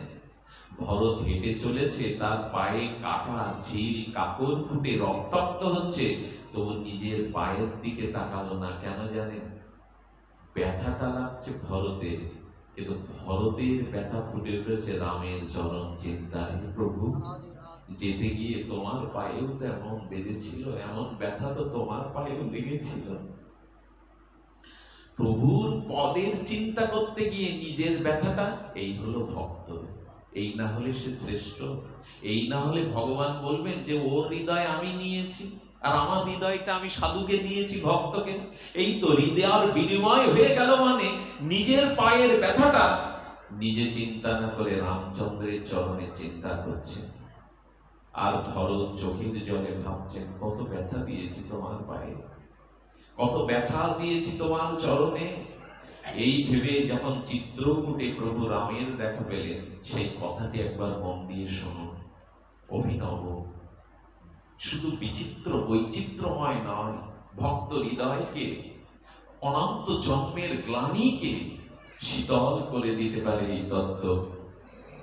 ভরত হেঁটে চলেছে, তার পায়ে কাটা, ঝিল, কাকর ফুটে রক্তাক্ত হচ্ছে, তবু নিজের পায়ের দিকে তাকালো না। কেন জানেন? ব্যথাটা লাগছে ভরতের, কিন্তু ভরতের ব্যথা ফুটে উঠেছে রামের চরণ চিন্তায়। প্রভু, যেতে গিয়ে তোমার পায়েও তো এমন বেজেছিল, এমন ব্যথা তো তোমার পায়েও লেগেছিল। প্রভুর পদের চিন্তা করতে গিয়ে নিজের ব্যথাটা, এই হলো ভক্ত। এই না হলে সে শ্রেষ্ঠ। এই না হলে ভগবান বলবেন যে ওর হৃদয় আমি নিয়েছি, আর আমার হৃদয়টা আমি সাধুকে দিয়েছি, ভক্তকে। এই তো হৃদয়ের বিনিময় হয়ে গেল, মানে নিজের পায়ের ব্যথাটা নিজে চিন্তা না করে রামচন্দ্রের চরণে চিন্তা করছে। আর ভরত চোখের জলে ভাবছেন, কত ব্যথা দিয়েছি তোমার পায়ে, কত ব্যথা দিয়েছি তোমার চরণে। এই ভেবে যখন চিত্রকূটে প্রভু রামের দেখা পেলেন, সেই কথাটি একবার মন দিয়ে শুনুন। অভিনব, শুধু বিচিত্র বৈচিত্র্যময় নয়, ভক্ত হৃদয়কে, অনন্ত জন্মের গ্লানিকে শীতল করে দিতে পারে এই তত্ত্ব।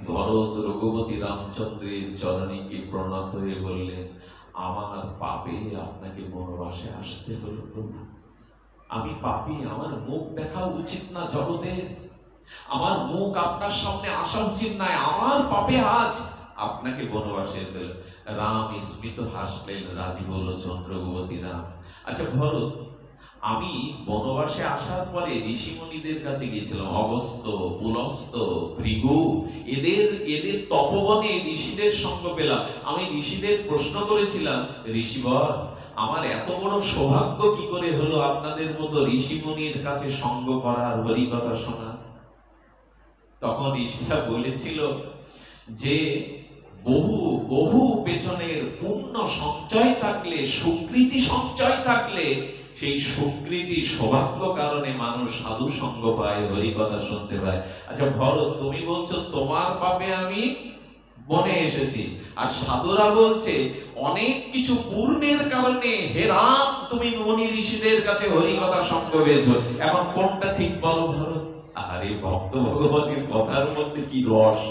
ভরত রঘুপতি রামচন্দ্রের চরণে কি প্রণত হয়ে বললেন, আমার পাপে আপনাকে বনবাসে আসতে হলো প্রভু। আমি পাপী, আমার মুখ দেখা উচিত না জগতে, আমার মুখ আপনার সামনে আসা উচিত নয়, আমার পাপে আজ আপনাকে বনবাসে দিল। রাম স্মিত হাসলেন, রাজীব লোচন রঘুপতি রাম। আচ্ছা ভরত, আমি বনবাসে আসার পরে ঋষিমুনিদের কাছে গিয়েছিলাম, অগস্ত্য, পুলস্ত্য, ভৃগু, এদের তপবনে ঋষিদের সঙ্গ পেলাম। আমি ঋষিদের প্রশ্ন করেছিলাম, ঋষিবর, আমার এত বড় সৌভাগ্য কি করে হলো আপনাদের মতো ঋষিমুনির কাছে সঙ্গ করার, হরিকথা শোনা? তখন ঋষিরা বলেছিল যে বহু বহু পেছনের পুণ্য সঞ্চয় থাকলে, সুকৃতি সঞ্চয় থাকলে, সেই সুকৃতি সৌভাগ্য কারণে মানুষ সাধু সঙ্গ পায়, হরিকথা শুনতে পায়। আচ্ছা ভরত, তুমি বলছো তোমার পাপে আমি বনে এসেছি, আর সাধুরা বলছে অনেক কিছু পূর্ণের কারণে হে রাম তুমি মুনি ঋষিদের কাছে হরিকথা সঙ্গ পেয়েছো। এখন কোনটা ঠিক বলো ভরত? আরে ভক্ত ভগবানের কথার মধ্যে কি রস!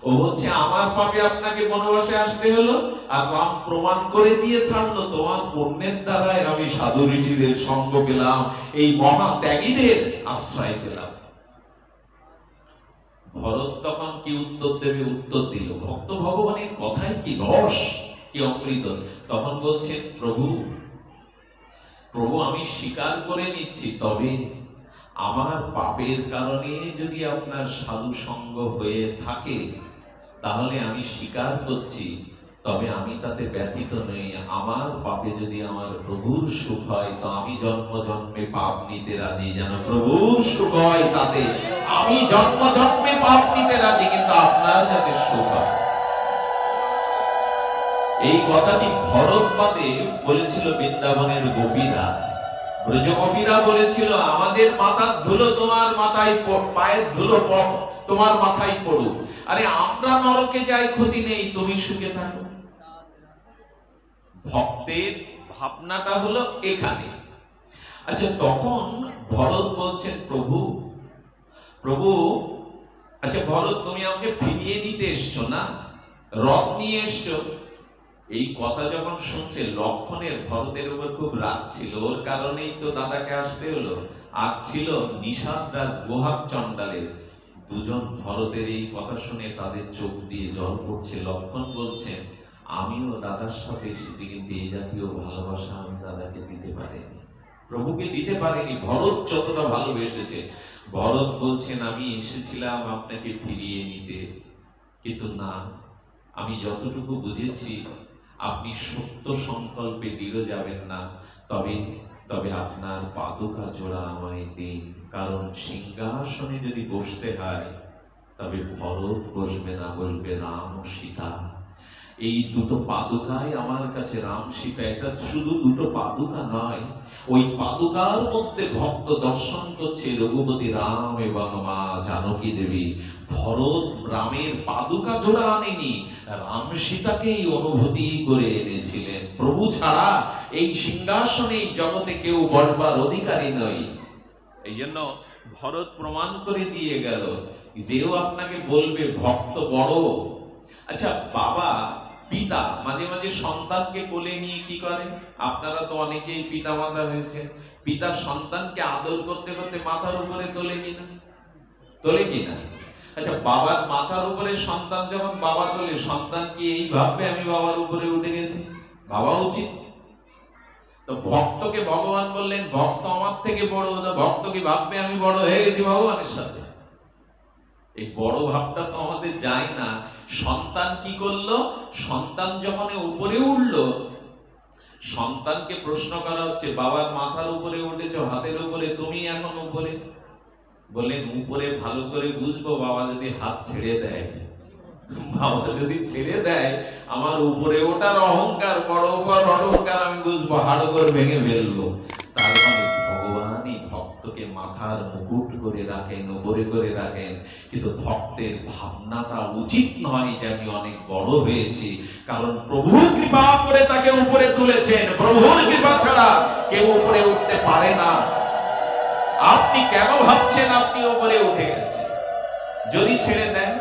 ও হচ্ছে আমার পাপে আপনাকে বনবাসে আসতে হলো, আর রাম প্রমাণ করে দিয়ে ছাড়লো তোমার পুণ্যের দ্বারাই আমি সাধু ঋষিদের সঙ্গ পেলাম, এই মহা ত্যাগীদের আশ্রয় পেলাম। ভরত তখন কি উত্তর দেবে? উত্তর দিল, ভক্ত ভগবানের কথায় কি রস, কি অমৃত। তখন বলছেন, প্রভু প্রভু আমি স্বীকার করে নিচ্ছি, তবে আমার পাপের কারণে যদি আপনার সাধু সঙ্গ হয়ে থাকে, তাহলে আমি স্বীকার করছি, তবে আমি তাতে ব্যথিত নই। আমার পাপে যদি আমার প্রভুর সুখ হয়, তো আমি জন্ম জন্মে পাপ নিতে রাজি। যেন প্রভুর সুখ হয় তাতে আমি জন্ম জন্মে পাপ নিতে রাজি, কিন্তু আপনার যাতে সুখ হয়। এই কথাটি ভরত বাদে বলেছিল বৃন্দাবনের গোপীরা। ব্রজকবিরা বলেছিল আমাদের মাথার ধুলো তোমার মাথায়, পায়ের ধুলো তোমার মাথায় পড়ুক। আরে আমরা নরকে যাই, ক্ষতি নেই, তুমি সুখে থাকো। ভক্তের ভাবনাটা হলো এখানে। আচ্ছা, তখন ভরত বলছেন প্রভু, প্রভু, আচ্ছা ভরত, তুমি আমাকে ফিরিয়ে নিতে এসছো না, রথ নিয়ে এসছো। এই কথা যখন শুনছে লক্ষণের ভরতের উপর খুব রাগ ছিল, ওর কারণেই তো দাদাকে আসতে হলো। আর ছিল নিষাদরাজ গোহাব চণ্ডালের। দুজন ভরতের এই কথা শুনে তাদের চোখ দিয়ে জল পড়ছে। লক্ষণ বলছেন আমিও দাদার সাথে এসেছি, কিন্তু এই জাতীয় ভালোবাসা আমি দাদাকে দিতে পারিনি, প্রভুকে দিতে পারিনি। ভরত যতটা ভালোবেসেছে। ভরত বলছেন আমি এসেছিলাম আপনাকে ফিরিয়ে নিতে, কিন্তু না, আমি যতটুকু বুঝেছি আপনি সত্য সংকল্পে দৃঢ় যাবেন না, তবে তবে আপনার পাদুকা জোড়া আমায় দিন। কারণ সিংহাসনে যদি বসতে হয় তবে ভরত বসবে না, বসবে রাম ও সীতা। এই দুটো পাদুকাই আমার কাছে, রাম সীতা। এটা শুধু দুটো পাদুকা নয়, ওই পাদুকার মধ্যে ভক্ত দর্শন করছে রঘুপতি রাম এবং মা জানকী দেবী। ভরত রামের পাদুকা জোড়া আনেনি, রাম সীতাকেই অনুভূতি করে এনেছিলেন। প্রভু ছাড়া এই সিংহাসনে জগতে কেউ বসবার অধিকারী নয়। এই জন্য ভরত প্রমাণ করে দিয়ে গেল, যেও আপনাকে বলবে ভক্ত বড়। আচ্ছা, বাবা পিতা মাঝে মাঝে সন্তানকে কোলে নিয়ে কি করে? আপনারা তো অনেকেই পিতা মাতা হয়েছে। পিতা সন্তানকে আদর করতে করতে মাথার উপরে তোলে কিনা? তোলে কিনা? আচ্ছা, বাবার মাথার উপরে সন্তান যখন বাবা তোলে, সন্তান কি এই ভাববে আমি বাবার উপরে উঠে গেছি? ভাবা উচিত। তো ভক্তকে ভগবান বললেন ভক্ত আমার থেকে বড়, তো ভক্ত কি ভাববে আমি বড় হয়ে গেছি ভগবানের সাথে? এই বড় ভাবটা তো আমাদের যায় না। সন্তান কি করলো? সন্তান যখন উপরে উঠলো, সন্তানকে প্রশ্ন করা হচ্ছে বাবার মাথার উপরে উঠেছো, হাতের উপরে, তুমি এখন উপরে। বললেন উপরে ভালো করে বুঝবো বাবা যদি হাত ছেড়ে দেয়। বাবা যদি ছেড়ে দেয় আমার উপরে ওঠার অহংকার, বড় উপর অহংকার আমি বুঝবো, হাড়গোড় ভেঙে ফেলবো। তার মানে ভগবানই ভক্তকে মাথার মুকুট করে রাখেন, উপরে করে রাখেন। কিন্তু ভক্তের ভাবনাটা উচিত নয় যে আমি অনেক বড় হয়েছি, কারণ প্রভুর কৃপা করে তাকে উপরে তুলেছেন। প্রভুর কৃপা ছাড়া কেউ উপরে উঠতে পারে না। আপনি কেন ভাবছেন আপনি উপরে উঠে গেছেন? যদি ছেড়ে দেন,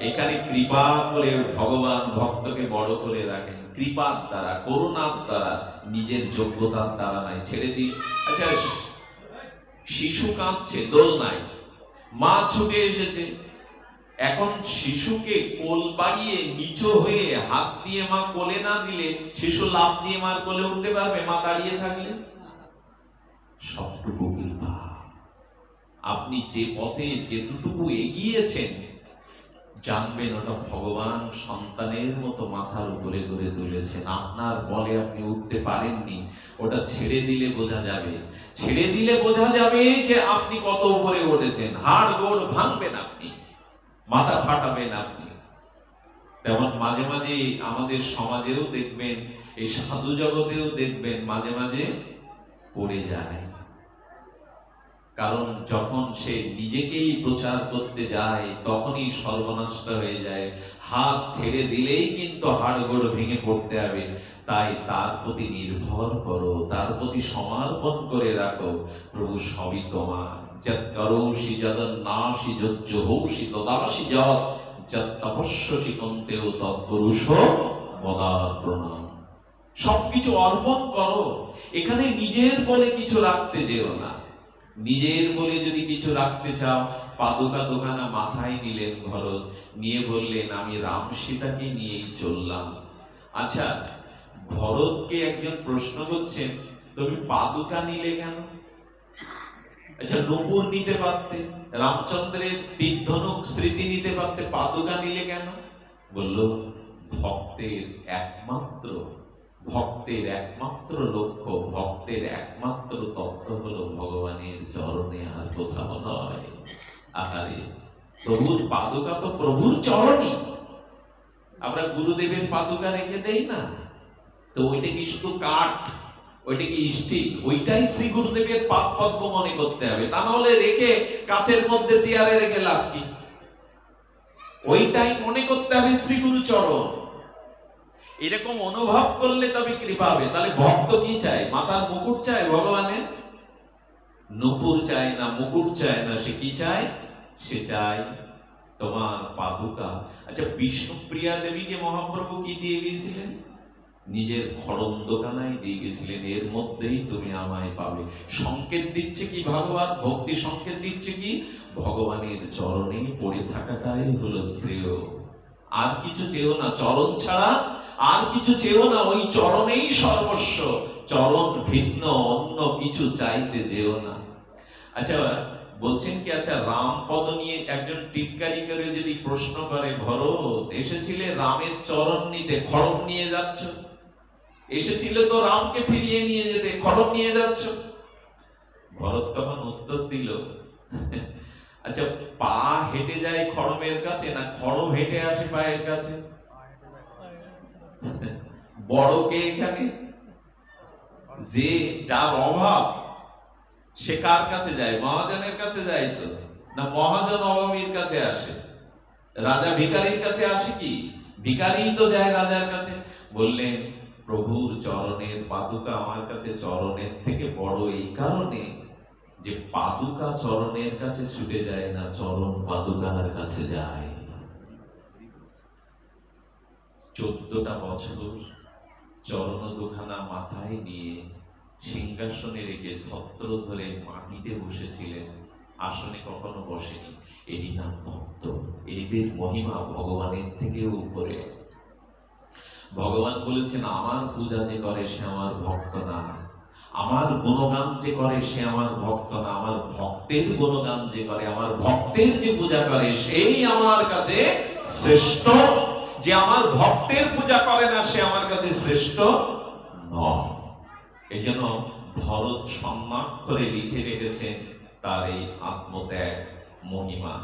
এখানে কৃপা করে ভগবান ভক্তকে বড় করে রাখেন, কৃপার দ্বারা, করুণার দ্বারা, নিজের যোগ্যতার দ্বারা নাই। ছেড়ে দিন। আচ্ছা, শিশু কাঁদছে দোলনায়, মা ছুটে এসেছে। এখন শিশুকে কোল বাড়িয়ে নিচু হয়ে হাত দিয়ে মা কোলে না দিলে শিশু লাফ দিয়ে মার কোলে উঠতে পারবে? মা দাঁড়িয়ে থাকলে? সবটুকু কৃপা। আপনি যে পথে যেটুকু এগিয়েছেন জানবেন ওটা ভগবান সন্তানের মতো মাথার উপরে করে তুলেছেন। আপনার বলে আপনি উঠতে পারেননি, ওটা ছেড়ে দিলে বোঝা যাবে। ছেড়ে দিলে বোঝা যাবে যে আপনি কত উপরে উঠেছেন। হাড় গোড় ভাঙবেন আপনি, মাথা ফাটাবেন আপনি। তেমন মাঝে মাঝে আমাদের সমাজেও দেখবেন, এই সাধু জগতেও দেখবেন মাঝে মাঝে পড়ে যায়। কারণ যখন সে নিজেকেই প্রচার করতে যায় তখনই সর্বনাশটা হয়ে যায়। হাত ছেড়ে দিলেই কিন্তু হাড়গোড় ভেঙে পড়তে হবে। তাই তার প্রতি নির্ভর করো, তার প্রতি সমর্পণ করে রাখো। প্রভু সবই তোমার। যৎ করোষি যদন্নাসি যজ্জহৌষি তদাসি যৎ, যৎ তপস্যসি কন্তেও তৎপুরুষ মদার প্রণাম। সবকিছু অর্পণ করো। এখানে নিজের বলে কিছু রাখতে যেও না। নিজের বলে যদি কিছু রাখতে চাও, পাদুকা দোকানা মাথায় নিলেন ভরত, নিয়ে বললেন আমি রাম সীতাকে নিয়েই চললাম। আচ্ছা, ভরতকে একজন প্রশ্ন করছেন তুমি পাদুকা নিলে কেন? আচ্ছা, নূপুর নিতে পারতে, রামচন্দ্রের তীরধনুক স্মৃতি নিতে পারতে, পাদুকা নিলে কেন? বলল ভক্তের একমাত্র লক্ষ্য, ভক্তের একমাত্র তত্ত্ব হলো ভগবানের চরণে, আর কোথাও নয়। আহারে, প্রভুর পাদুকা তো প্রভুর চরণই। আমরা গুরুদেবের পাদুকা রেখে দেই না তো? ওইটা কি শুধু কাঠ? ওইটা কি স্টিল? ওইটাই শ্রী গুরুদেবের পাদ পদ্ম মনে করতে হবে, তা নাহলে রেখে কাছের মধ্যে চেয়ারে রেখে লাভ কি? ওইটাই মনে করতে হবে শ্রী গুরু চরণ। এরকম অনুভব করলে তবে কৃপা হবে। তাহলে ভক্ত কি চায়? মাথার মুকুট চায় ভগবানের? নুপুর চায় না, মুকুট চায় না, সে কি চায়? সে চায় তোমার পাদুকা। আচ্ছা, বিষ্ণুপ্রিয়া দেবীকে মহাপ্রভু কি দিয়ে গিয়েছিলেন? নিজের খড়মদোকানাই দিয়ে গেছিলেন, এর মধ্যেই তুমি আমায় পাবে। সংকেত দিচ্ছে কি ভগবান? ভক্তি সংকেত দিচ্ছে কি? ভগবানের চরণে পড়ে থাকাটাই হলো শ্রেয়। আর কিছু চেও না, চরণ ছাড়া আর কিছু চেও না, ওই চরণেই সর্বস্ব। চরণ ভিন্ন অন্য কিছু চাইতে যেও না। আচ্ছা, বলছেন কি, আচ্ছা রামপদ নিয়ে একজন টিটকারি করে যদি প্রশ্ন করে, ভরত এসেছিলে রামের চরণ নিতে, খড়ম নিয়ে যাচ্ছ? এসেছিল তো রামকে ফিরিয়ে নিয়ে যেতে, খড়ম নিয়ে যাচ্ছ? ভরত তখন উত্তর দিল, আচ্ছা পা হেঁটে যায় খড়মের কাছে, না খড়ম হেঁটে আসে পায়ের কাছে? বড় কে এখানে? যে যার অভাব সে কার কাছে যায়? মহাজনের কাছে যায় তো? না মহাজন অভাবীর কাছে আসে? রাজা ভিখারির কাছে আসে কি? ভিখারি তো যায় রাজার কাছে। বললেন প্রভুর চরণের পাদুকা আমার কাছে চরণের থেকে বড় এই কারণে যে পাদুকা চরণের কাছে ছুটে যায় না, চরণ পাদুকার কাছে যায়। 14টা বছর চরণ দুখানা মাথায় নিয়ে সিংহাসনে রেখে ছত্র ধরে মাটিতে বসেছিলেন, আসনে কখনো বসেনি। এরই নাম ভক্ত। এদের মহিমা ভগবানের থেকেও উপরে। ভগবান বলেছেন, আমার পূজা যে করে সে আমার ভক্ত না, আমার গুণগান যে করে সে আমার ভক্ত না, আমার ভক্তের গুণগান যে করে, আমার ভক্তের যে পূজা করে সেই আমার কাছে শ্রেষ্ঠ। যে আমার ভক্তের পূজা করে না সে আমার কাছে শ্রেষ্ঠ নয়। এই জন্য ভরত সম্মান করে লিখে রেখেছেন তার এই আত্মত্যাগ মহিমা।